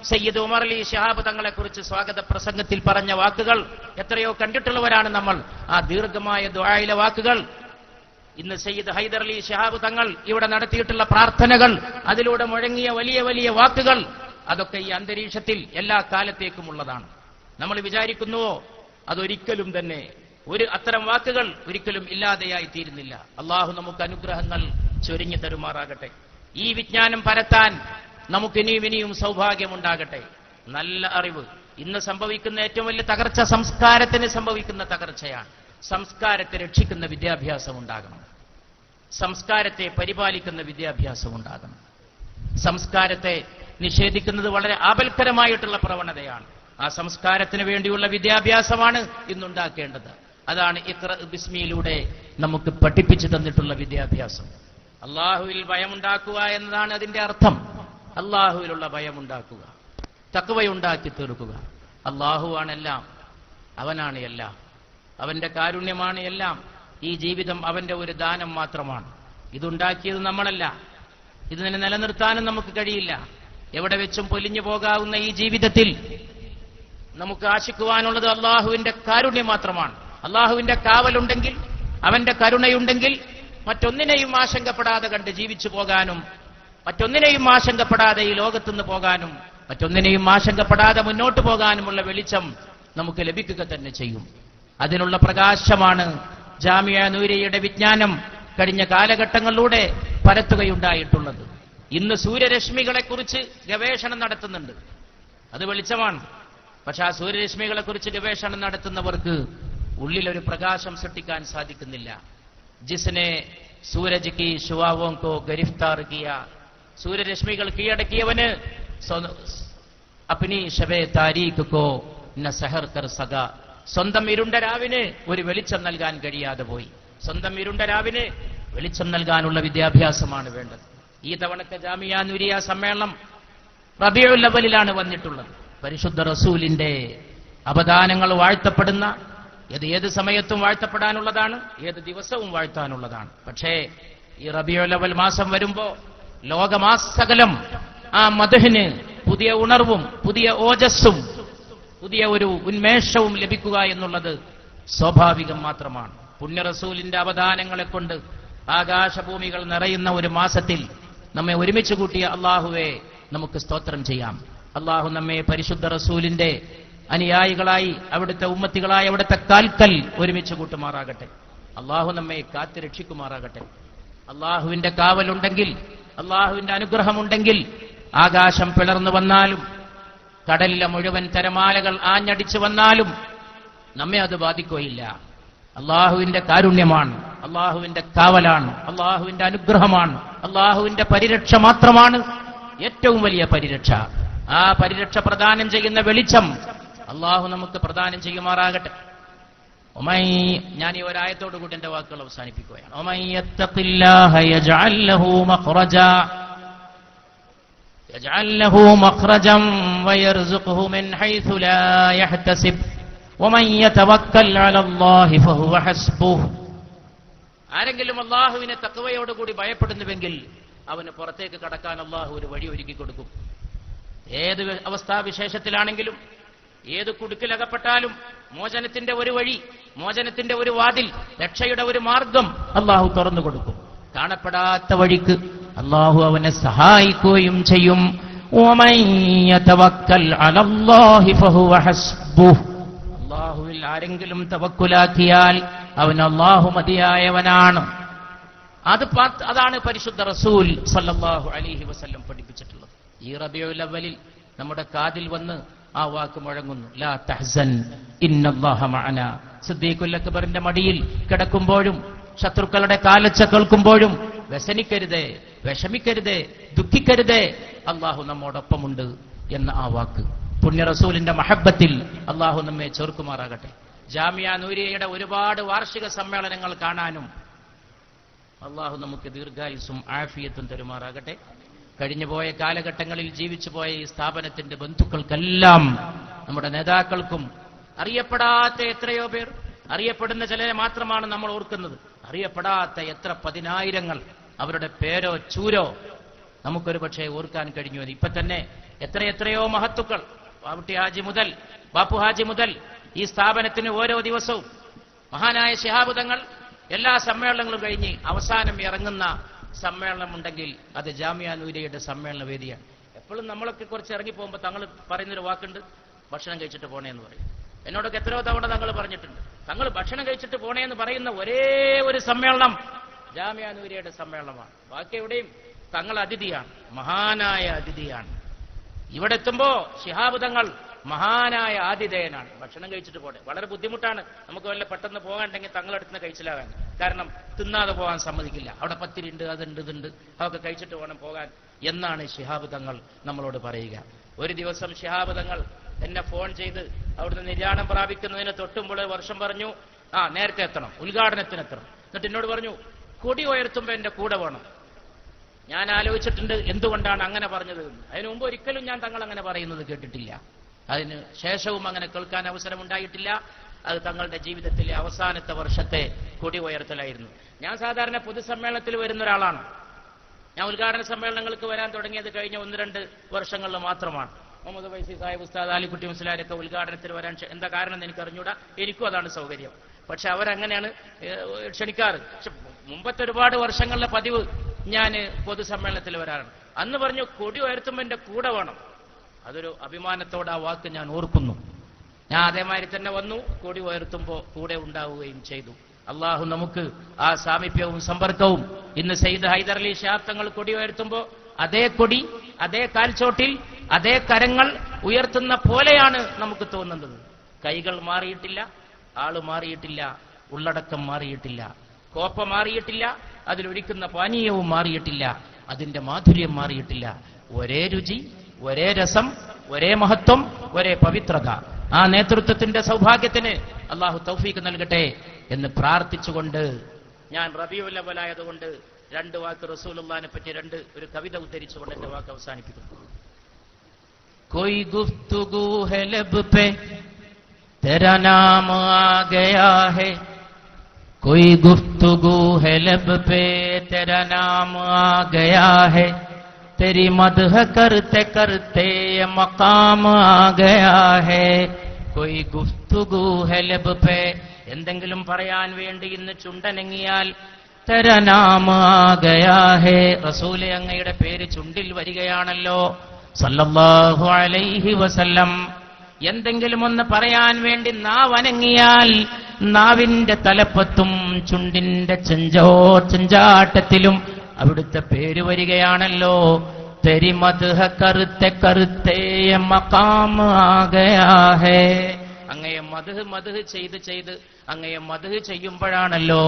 സയ്യിദ് ഉമർ അലി ശിഹാബ് തങ്ങളെ കുറിച്ച് സ്വാഗത പ്രസംഗത്തിൽ പറഞ്ഞ വാക്കുകൾ എത്രയോ കണ്ടിട്ടുള്ളവരാണ് നമ്മൾ. ആ ദീർഘമായ ദുആയിലെ വാക്കുകൾ, ഇന്ന് സയ്യിദ് ഹൈദർ അലി ശിഹാബ് തങ്ങൾ ഇവിടെ നടത്തിയിട്ടുള്ള പ്രാർത്ഥനകൾ, അതിലൂടെ മുഴങ്ങിയ വലിയ വലിയ വാക്കുകൾ, അതൊക്കെ ഈ അന്തരീക്ഷത്തിൽ എല്ലാ കാലത്തേക്കുമുള്ളതാണ്. നമ്മൾ വിചാരിക്കുന്നുവോ അതൊരിക്കലും തന്നെ അത്തരം വാക്കുകൾ ഒരിക്കലും ഇല്ലാതെയായി തീരുന്നില്ല. അള്ളാഹു നമുക്ക് അനുഗ്രഹങ്ങൾ ചൊരിഞ്ഞു തരുമാറാകട്ടെ. ഈ വിജ്ഞാനം പരത്താൻ നമുക്ക് ഇനിയും സൗഭാഗ്യമുണ്ടാകട്ടെ. നല്ല അറിവ്. ഇന്ന് സംഭവിക്കുന്ന ഏറ്റവും വലിയ തകർച്ച സംസ്കാരത്തിന് സംഭവിക്കുന്ന തകർച്ചയാണ്. സംസ്കാരത്തെ രക്ഷിക്കുന്ന വിദ്യാഭ്യാസം ഉണ്ടാകണം. സംസ്കാരത്തെ പരിപാലിക്കുന്ന വിദ്യാഭ്യാസം ഉണ്ടാകണം. സംസ്കാരത്തെ നിഷേധിക്കുന്നത് വളരെ ആപൽക്കരമായിട്ടുള്ള പ്രവണതയാണ്. ആ സംസ്കാരത്തിന് വേണ്ടിയുള്ള വിദ്യാഭ്യാസമാണ് ഇന്നുണ്ടാക്കേണ്ടത്. അതാണ് ഇഖ്റ ബിസ്മിയിലൂടെ നമുക്ക് പഠിപ്പിച്ചു തന്നിട്ടുള്ള വിദ്യാഭ്യാസം. അള്ളാഹുവിൽ ഭയമുണ്ടാക്കുക എന്നതാണ് അതിന്റെ അർത്ഥം. അള്ളാഹുവിലുള്ള ഭയമുണ്ടാക്കുക, തഖ്വയുണ്ടാക്കി തീർക്കുക. അള്ളാഹുവാണ് എല്ലാം, അവനാണ് എല്ലാം, അവന്റെ കാരുണ്യമാണ് എല്ലാം. ഈ ജീവിതം അവന്റെ ഒരു ദാനം മാത്രമാണ്. ഇതുണ്ടാക്കിയത് നമ്മളല്ല, ഇതിനെ നിലനിർത്താനും നമുക്ക് കഴിയില്ല. എവിടെ വെച്ചും പൊലിഞ്ഞു പോകാവുന്ന ഈ ജീവിതത്തിൽ നമുക്ക് ആശിക്കുവാനുള്ളത് അള്ളാഹുവിന്റെ കാരുണ്യം മാത്രമാണ്. അള്ളാഹുവിന്റെ കാവലുണ്ടെങ്കിൽ, അവന്റെ കരുണയുണ്ടെങ്കിൽ മറ്റൊന്നിനെയും ആശങ്കപ്പെടാതെ കണ്ട് ജീവിച്ചു പോകാനും, മറ്റൊന്നിനെയും ആശങ്കപ്പെടാതെ ഈ ലോകത്തുനിന്ന് പോകാനും, മറ്റൊന്നിനെയും ആശങ്കപ്പെടാതെ മുന്നോട്ട് പോകാനുമുള്ള വെളിച്ചം നമുക്ക് ലഭിക്കുക തന്നെ ചെയ്യും. അതിനുള്ള പ്രകാശമാണ് ജാമിഅ നൂരിയയുടെ വിജ്ഞാനം കഴിഞ്ഞ കാലഘട്ടങ്ങളിലൂടെ പരത്തുകയുണ്ടായിട്ടുള്ളത്. ഇന്ന് സൂര്യരശ്മികളെക്കുറിച്ച് ഗവേഷണം നടത്തുന്നുണ്ട്, അത് വെളിച്ചമാണ്. പക്ഷെ ആ സൂര്യരശ്മികളെക്കുറിച്ച് ഗവേഷണം നടത്തുന്നവർക്ക് ഉള്ളിലൊരു പ്രകാശം സൃഷ്ടിക്കാൻ സാധിക്കുന്നില്ല. ജിസ്നെ സൂരജ് കി ശുവാവോं को गिरफ्तार किया, സൂര്യരശ്മികൾ കീഴടക്കിയവന് അപ്നി ശബേ താരീഖ് കോ ന സഹർ കർ സക, സ്വന്തം ഇരുണ്ട രാവിന് ഒരു വെളിച്ചം നൽകാൻ കഴിയാതെ പോയി. സ്വന്തം ഇരുണ്ട രാവിന് വെളിച്ചം നൽകാനുള്ള വിദ്യാഭ്യാസമാണ് വേണ്ടത്. ഈ തവണത്തെ ജാമിഅ നൂരിയ സമ്മേളനം റബീഉൽ അവ്വലിലാണ് വന്നിട്ടുള്ളത്. പരിശുദ്ധ റസൂലിന്റെ അവദാനങ്ങൾ വാഴ്ത്തപ്പെടുന്ന, ഏത് സമയത്തും വാഴ്ത്തപ്പെടാനുള്ളതാണ്, ഏത് ദിവസവും വാഴ്ത്താനുള്ളതാണ്. പക്ഷേ ഈ റബീഉൽ അവ്വൽ മാസം വരുമ്പോ ലോകമാസകലം ആ മദ്ഹിന് പുതിയ ഉണർവും പുതിയ ഓജസ്സും പുതിയ ഒരു ഉന്മേഷവും ലഭിക്കുക എന്നുള്ളത് സ്വാഭാവികം മാത്രമാണ്. പുണ്യ റസൂലിന്റെ അവദാനങ്ങളെ കൊണ്ട് ആകാശഭൂമികൾ നിറയുന്ന ഒരു മാസത്തിൽ നമ്മെ ഒരുമിച്ച് കൂട്ടിയ അള്ളാഹുവെ നമുക്ക് സ്തോത്രം ചെയ്യാം. അള്ളാഹു നമ്മെ പരിശുദ്ധ റസൂലിന്റെ അനുയായികളായി, അവിടുത്തെ ഉമ്മത്തികളായി അവിടുത്തെ കാൽക്കൽ ഒരുമിച്ച് കൂട്ടുമാറാകട്ടെ. അള്ളാഹു നമ്മെ കാത്ത് രക്ഷിക്കുമാറാകട്ടെ. അള്ളാഹുവിന്റെ കാവലുണ്ടെങ്കിൽ, അള്ളാഹുവിന്റെ അനുഗ്രഹമുണ്ടെങ്കിൽ, ആകാശം പിളർന്നു വന്നാലും കടലിലെ മുഴുവൻ തിരമാലകൾ ആഞ്ഞടിച്ചു വന്നാലും നമ്മെ അത് ബാധിക്കുകയില്ല. അള്ളാഹുവിന്റെ കാരുണ്യമാണ്, അള്ളാഹുവിന്റെ കാവലാണ്, അള്ളാഹുവിന്റെ അനുഗ്രഹമാണ്, അള്ളാഹുവിന്റെ പരിരക്ഷ മാത്രമാണ് ഏറ്റവും വലിയ പരിരക്ഷ. ആ പരിരക്ഷ പ്രദാനം ചെയ്യുന്ന വെളിച്ചം അള്ളാഹു നമുക്ക് പ്രദാനം ചെയ്യുമാറാകട്ടെ. ഞാൻ ഈ ഒരായത്തോടു കൂടി എന്റെ വാക്കുകൾ അവസാനിപ്പിക്കുകയാണ്. يجعل له مخرجا ويرزقه من حيث لا يحتسب ومن يتوكل على الله فهو حسبه. ആരെങ്കിലും അല്ലാഹുവിനെ തഖ്വയോടുകൂടി ഭയപ്പെടുന്നുവെങ്കിൽ അവന് പുറത്തേക്ക് കടക്കാൻ അല്ലാഹു ഒരു വഴി ഒരുക്കി കൊടുക്കും. ഏത് അവസ്ഥാവിശേഷത്തിലാണെങ്കിലും, ഏത് കുടുക്കിലകപ്പെട്ടാലും മോചനത്തിന്റെ ഒരു വഴി, മോചനത്തിന്റെ ഒരു വാതിൽ, രക്ഷയുടെ ഒരു മാർഗം അള്ളാഹു തുറന്നു കൊടുക്കും. കാണപ്പെടാത്ത വഴിക്ക് അള്ളാഹു അവനെ സഹായിക്കുകയും ചെയ്യും. വമൻ യതവക്കൽ അലല്ലാഹി ഫഹുവ ഹസ്ബുഹ്. അള്ളാഹുവിൽ ആരെങ്കിലും തവക്കുലാക്കിയാൽ അവൻ അള്ളാഹു മതിയായവനാണ്. അതാണ് പരിശുദ്ധ റസൂൽ സല്ലല്ലാഹു അലൈഹി വസല്ലം പഠിപ്പിച്ചിട്ടുള്ളത്. ഈ റബീഉൽ അവ്വലിൽ നമ്മുടെ കാതിൽ വന്ന് ആ വാക്ക് മുഴങ്ങുന്നു, ലാ തഹ്സൻ ഇന്നല്ലാഹ മഅനാ. സിദ്ദീഖുൽ അക്ബറിന്റെ മടിയിൽ കിടക്കുമ്പോഴും ശത്രുക്കളുടെ കാലച്ച കേൾക്കുമ്പോഴും വ്യസനിക്കരുതേ, വിഷമിക്കരുതേ, ദുഃഖിക്കരുതേ, അള്ളാഹു നമ്മോടൊപ്പമുണ്ട് എന്ന ആ വാക്ക് പുണ്യ റസൂലിന്റെ മഹബ്ബത്തിൽ അള്ളാഹു നമ്മെ ചേർക്കുമാറാകട്ടെ. ജാമിയ നൂരിയയുടെ ഒരുപാട് വാർഷിക സമ്മേളനങ്ങൾ കാണാനും അള്ളാഹു നമുക്ക് ദീർഘായുസ്സും ആഫിയത്തും തരുമാറാകട്ടെ. കഴിഞ്ഞുപോയ കാലഘട്ടങ്ങളിൽ ജീവിച്ചു പോയ ഈ സ്ഥാപനത്തിന്റെ ബന്ധുക്കൾക്കെല്ലാം, നമ്മുടെ നേതാക്കൾക്കും, അറിയപ്പെടാത്ത എത്രയോ പേർ, അറിയപ്പെടുന്ന ചിലരെ മാത്രമാണ് നമ്മൾ ഓർക്കുന്നത്, അറിയപ്പെടാത്ത എത്ര പതിനായിരങ്ങൾ, അവരുടെ പേരോ ചൂരോ നമുക്കൊരു പക്ഷേ ഓർക്കാൻ കഴിഞ്ഞു. ഇപ്പൊ തന്നെ എത്രയെത്രയോ മഹത്തുക്കൾ, ബാവുട്ടി ഹാജി മുതൽ ബാപ്പു ഹാജി മുതൽ ഈ സ്ഥാപനത്തിന് ഓരോ ദിവസവും മഹാനായ ശിഹാബ് തങ്ങൾ എല്ലാ സമ്മേളനങ്ങളും കഴിഞ്ഞ് അവസാനം ഇറങ്ങുന്ന സമ്മേളനമുണ്ടെങ്കിൽ അത് ജാമിയ നൂരിയയുടെ സമ്മേളന വേദിയാണ്. എപ്പോഴും നമ്മളൊക്കെ കുറച്ച് ഇറങ്ങിപ്പോകുമ്പോൾ തങ്ങൾ പറയുന്നൊരു വാക്കുണ്ട്, ഭക്ഷണം കഴിച്ചിട്ട് പോണേന്ന് പറയും. എന്നോടൊക്കെ എത്രയോ തവണ തങ്ങൾ പറഞ്ഞിട്ടുണ്ട്, തങ്ങൾ ഭക്ഷണം കഴിച്ചിട്ട് പോണേന്ന് പറയുന്ന ഒരേ ഒരു സമ്മേളനം ജാമിയ നൂരിയയുടെ സമ്മേളനമാണ്. ബാക്കി എവിടെയും തങ്ങൾ അതിഥിയാണ്, മഹാനായ അതിഥിയാണ്. ഇവിടെ എത്തുമ്പോ ശിഹാബ് തങ്ങൾ മഹാനായ ആതിഥേയനാണ്. ഭക്ഷണം കഴിച്ചിട്ട് പോട്ടെ, വളരെ ബുദ്ധിമുട്ടാണ് നമുക്ക് വല്ല പെട്ടെന്ന് പോകാണ്ടെങ്കിൽ തങ്ങളെടുത്തുനിന്ന് കഴിച്ചിലാകാൻ. കാരണം തിന്നാതെ പോകാൻ സമ്മതിക്കില്ല, അവിടെ പത്തിരിണ്ട്, അതുണ്ട്, ഇതുണ്ട്, അതൊക്കെ കഴിച്ചിട്ട് വേണം പോകാൻ എന്നാണ് ശിഹാബ് തങ്ങൾ നമ്മളോട് പറയുക. ഒരു ദിവസം ശിഹാബ് തങ്ങൾ എന്നെ ഫോൺ ചെയ്ത് അവിടുന്ന് നിര്യാണം പ്രാപിക്കുന്നതിന് തൊട്ടുമ്പോൾ വർഷം പറഞ്ഞു, നേരത്തെ എത്തണം, ഉദ്ഘാടനത്തിന് എത്തണം. എന്നിട്ട് എന്നോട് പറഞ്ഞു, കൊടി ഉയർത്തുമ്പോൾ എന്റെ കൂടെ വേണം. ഞാൻ ആലോചിച്ചിട്ടുണ്ട് എന്തുകൊണ്ടാണ് അങ്ങനെ പറഞ്ഞത് എന്ന്. അതിനു മുമ്പ് ഒരിക്കലും ഞാൻ തങ്ങൾ അങ്ങനെ പറയുന്നത് കേട്ടിട്ടില്ല, അതിന് ശേഷവും അങ്ങനെ കേൾക്കാൻ അവസരമുണ്ടായിട്ടില്ല. അത് തങ്ങളുടെ ജീവിതത്തിലെ അവസാനത്തെ വർഷത്തെ കൊടി ഉയർത്തലായിരുന്നു. ഞാൻ സാധാരണ പൊതുസമ്മേളനത്തിൽ വരുന്ന ഒരാളാണ്. ഞാൻ ഉദ്ഘാടന സമ്മേളനങ്ങൾക്ക് വരാൻ തുടങ്ങിയത് കഴിഞ്ഞ 1-2 വർഷങ്ങളിൽ മാത്രമാണ്. മുഹമ്മദ് ഫൈസി സാഹിബ്, ഉസ്താദ് ആലിക്കുട്ടി മുസ്ലിയാരൊക്കെ ഉദ്ഘാടനത്തിന് വരാൻ എന്താ കാരണം എന്ന് എനിക്ക് അറിഞ്ഞൂടാ, എനിക്കും അതാണ് സൗകര്യം. പക്ഷെ അവരങ്ങനെയാണ് ക്ഷണിക്കാറ്. പക്ഷെ മുമ്പത്തെ ഒരുപാട് വർഷങ്ങളിലെ പതിവ് ഞാൻ പൊതുസമ്മേളനത്തിൽ വരാറാണ്. അന്ന് പറഞ്ഞു, കൊടി ഉയർത്തുമ്പോൾ എന്റെ കൂടെ വേണം. അതൊരു അഭിമാനത്തോടെ ആ വാക്ക് ഞാൻ ഓർക്കുന്നു. ഞാൻ അതേമാതിരി തന്നെ വന്നു, കൊടി ഉയർത്തുമ്പോൾ കൂടെ ഉണ്ടാവുകയും ചെയ്തു. അള്ളാഹു നമുക്ക് ആ സാമീപ്യവും സമ്പർക്കവും, ഇന്ന് സയ്യിദ് ഹൈദർ അലി ശിഹാബ് തങ്ങൾ കൊടി ഉയർത്തുമ്പോൾ അതേ കൊടി, അതേ കാൽച്ചോട്ടിൽ, അതേ കരങ്ങൾ ഉയർത്തുന്ന പോലെയാണ് നമുക്ക് തോന്നുന്നത്. കൈകൾ മാറിയിട്ടില്ല, ആള് മാറിയിട്ടില്ല, ഉള്ളടക്കം മാറിയിട്ടില്ല, കോപ്പ മാറിയിട്ടില്ല, അതിലൊഴിക്കുന്ന പാനീയവും മാറിയിട്ടില്ല, അതിന്റെ മാധുര്യം മാറിയിട്ടില്ല. ഒരേ രുചി, ഒരേ രസം, ഒരേ മഹത്വം, ഒരേ പവിത്രത. ആ നേതൃത്വത്തിന്റെ സൗഭാഗ്യത്തിന് അള്ളാഹു തൗഫീഖ് നൽകട്ടെ എന്ന് പ്രാർത്ഥിച്ചുകൊണ്ട് ഞാൻ റബീഉൽ അവ്വൽ ആയതുകൊണ്ട് 2 വാക്ക് റസൂലുള്ളാഹിനെ പറ്റി ഒരു കവിത ഉദ്ധരിച്ചുകൊണ്ട് എന്റെ വാക്ക് അവസാനിപ്പിക്കുന്നു. कोई गुफ्तगू है लब पे तेरा नाम आ गया है, कोई गुफ्तगू है लब पे तेरा नाम आ गया है, तेरी मदह करते करते ये मकाम आ गया है, कोई गुफ्तगू है लब पे, എന്തെങ്കിലും പറയാൻ വേണ്ടി ഇന്ന് ചുണ്ടനങ്ങിയാൽ तेरा नाम आ गया है, റസൂലേ അങ്ങയുടെ പേര് ചുണ്ടിൽ വരികയാണല്ലോ സല്ലല്ലാഹു അലൈഹി വസല്ലം. എന്തെങ്കിലും ഒന്ന് പറയാൻ വേണ്ടി നാവനങ്ങിയാൽ നാവിന്റെ തലപ്പത്തും ചുണ്ടിന്റെ ചെഞ്ചാട്ടത്തിലും അവിടുത്തെ പേര് വരികയാണല്ലോ. തെരി മദ്ഹ കറുത്തെ കറുത്തേ മഖാം ആ ഗയാ ഹേ, അങ്ങയെ മദ്ഹ് ചെയ്ത് അങ്ങയെ മദ്ഹ് ചെയ്യുമ്പോഴാണല്ലോ,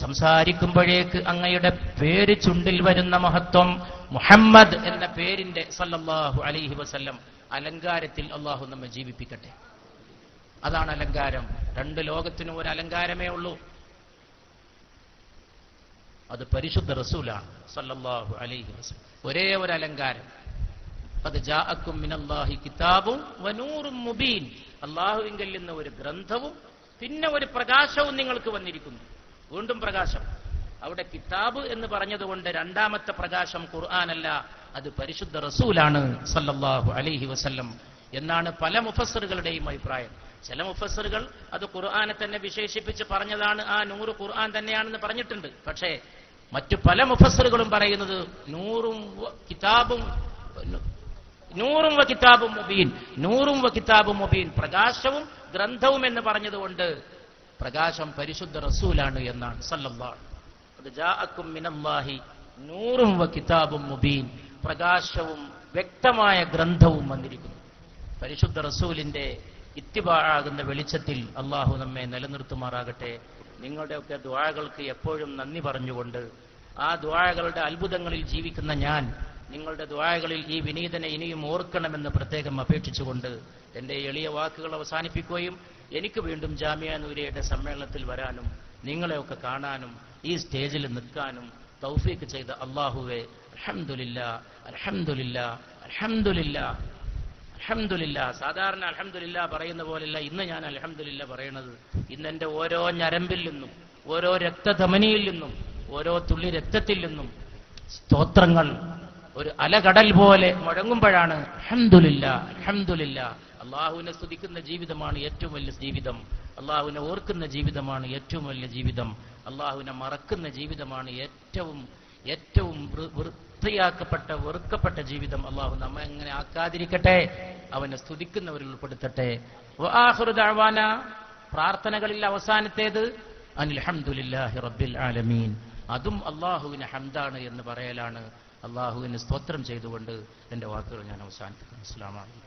സംസാരിക്കുമ്പോഴേക്ക് അങ്ങയുടെ പേര് ചുണ്ടിൽ വരുന്ന മഹത്വം. മുഹമ്മദ് എന്ന പേരിന്റെ സല്ലല്ലാഹു അലൈഹി വസല്ലം അലങ്കാരത്തിൽ അള്ളാഹു നമ്മെ ജീവിപ്പിക്കട്ടെ. അതാണ് അലങ്കാരം. 2 ലോകത്തിനും ഒരു അലങ്കാരമേ ഉള്ളൂ, അത് പരിശുദ്ധ റസൂലാണ് സല്ലല്ലാഹു അലൈഹി വസല്ലം. ഒരേ ഒരു അലങ്കാരം, ഖദ് ജാഅക്കും മിനല്ലാഹി കിതാബും വനൂറും മുബീൻ, അല്ലാഹുവിങ്കൽ നിന്ന് ഒരു ഗ്രന്ഥവും പിന്നെ ഒരു പ്രകാശവും നിങ്ങൾക്ക് വന്നിരിക്കുന്നു. വീണ്ടും പ്രകാശം. അവിടെ കിതാബ് എന്ന് പറഞ്ഞതുകൊണ്ട് രണ്ടാമത്തെ പ്രകാശം ഖുർആനല്ല, അത് പരിശുദ്ധ റസൂലാണ് സല്ലല്ലാഹു അലൈഹി വസല്ലം എന്നാണ് പല മുഫസ്സിറുകളുടെയും അഭിപ്രായം. ചില മുഫസ്സിറുകൾ അത് ഖുർആനെ തന്നെ വിശേഷിപ്പിച്ച് പറഞ്ഞതാണ്, ആ നൂറ് ഖുർആൻ തന്നെയാണെന്ന് പറഞ്ഞിട്ടുണ്ട്. പക്ഷേ മറ്റു പല മുഫസ്സിറുകളും പറയുന്നത് നൂറും വ കിതാബും മുബീൻ, നൂറും വ കിതാബും മുബീൻ, പ്രകാശവും ഗ്രന്ഥവും എന്ന് പറഞ്ഞതുകൊണ്ട് പ്രകാശം പരിശുദ്ധ റസൂലാണ് എന്നാണ് സല്ലല്ലാഹു. അത് ജാഅക്കും മിനല്ലാഹി നൂറും വ കിതാബും മുബീൻ, പ്രകാശവും വ്യക്തമായ ഗ്രന്ഥവും വന്നിരിക്കുന്നു. പരിശുദ്ധ റസൂലിന്റെ ഇത്തിബാഅാകുന്ന വെളിച്ചത്തിൽ അള്ളാഹു നമ്മെ നിലനിർത്തുമാറാകട്ടെ. നിങ്ങളുടെയൊക്കെ ദുആകൾക്ക് എപ്പോഴും നന്ദി പറഞ്ഞുകൊണ്ട്, ആ ദുആകളുടെ അത്ഭുതങ്ങളിൽ ജീവിക്കുന്ന ഞാൻ നിങ്ങളുടെ ദുആകളിൽ ഈ വിനീതനെ ഇനിയും ഓർക്കണമെന്ന് പ്രത്യേകം അപേക്ഷിച്ചുകൊണ്ട് എൻ്റെ എളിയ വാക്കുകൾ അവസാനിപ്പിക്കുകയും എനിക്ക് വീണ്ടും ജാമിഅ നൂരിയയുടെ സമ്മേളനത്തിൽ വരാനും നിങ്ങളെയൊക്കെ കാണാനും ഈ സ്റ്റേജിൽ നിൽക്കാനും തൗഫീഖ് ചെയ്ത അല്ലാഹുവേ, അൽഹംദുലില്ലാ അൽഹംദുലില്ലാ അൽഹംദുലില്ലാ അൽഹംദുലില്ലാ. സാധാരണ അൽഹംദുലില്ലാ പറയുന്ന പോലെയല്ല ഇന്ന് ഞാൻ അൽഹംദുലില്ലാ പറയണത്. ഇന്ന് എൻ്റെ ഓരോ ഞരമ്പിൽ നിന്നും, ഓരോ രക്തധമനിയിൽ നിന്നും, ഓരോ തുള്ളി രക്തത്തിൽ നിന്നും സ്തോത്രങ്ങൾ ഒരു അലകടൽ പോലെ മുഴങ്ങുമ്പോഴാണ് അൽഹംദുലില്ലാ അൽഹംദുലില്ലാ. അള്ളാഹുവിനെ സ്തുതിക്കുന്ന ജീവിതമാണ് ഏറ്റവും വലിയ ജീവിതം. അള്ളാഹുവിനെ ഓർക്കുന്ന ജീവിതമാണ് ഏറ്റവും വലിയ ജീവിതം. അള്ളാഹുവിനെ മറക്കുന്ന ജീവിതമാണ് ഏറ്റവും വൃത്തിയാക്കപ്പെട്ട വെറുക്കപ്പെട്ട ജീവിതം. അള്ളാഹു നമ്മെ എങ്ങനെ ആക്കാതിരിക്കട്ടെ, അവനെ സ്തുതിക്കുന്നവരിൽ ഉൾപ്പെടുത്തട്ടെ. വആഖിറു ദഅവാന, പ്രാർത്ഥനകളിൽ അവസാനത്തേത് അൽഹംദുലില്ലാഹി റബ്ബിൽ ആലമീൻ. അതും അള്ളാഹുവിന് ഹംദാണ് എന്ന് പറയലാണ്. അള്ളാഹുവിന് സ്തോത്രം ചെയ്തുകൊണ്ട് എൻ്റെ വാക്കുകൾ ഞാൻ അവസാനിപ്പിക്കുന്നു. അസ്സലാമു അലൈക്കും.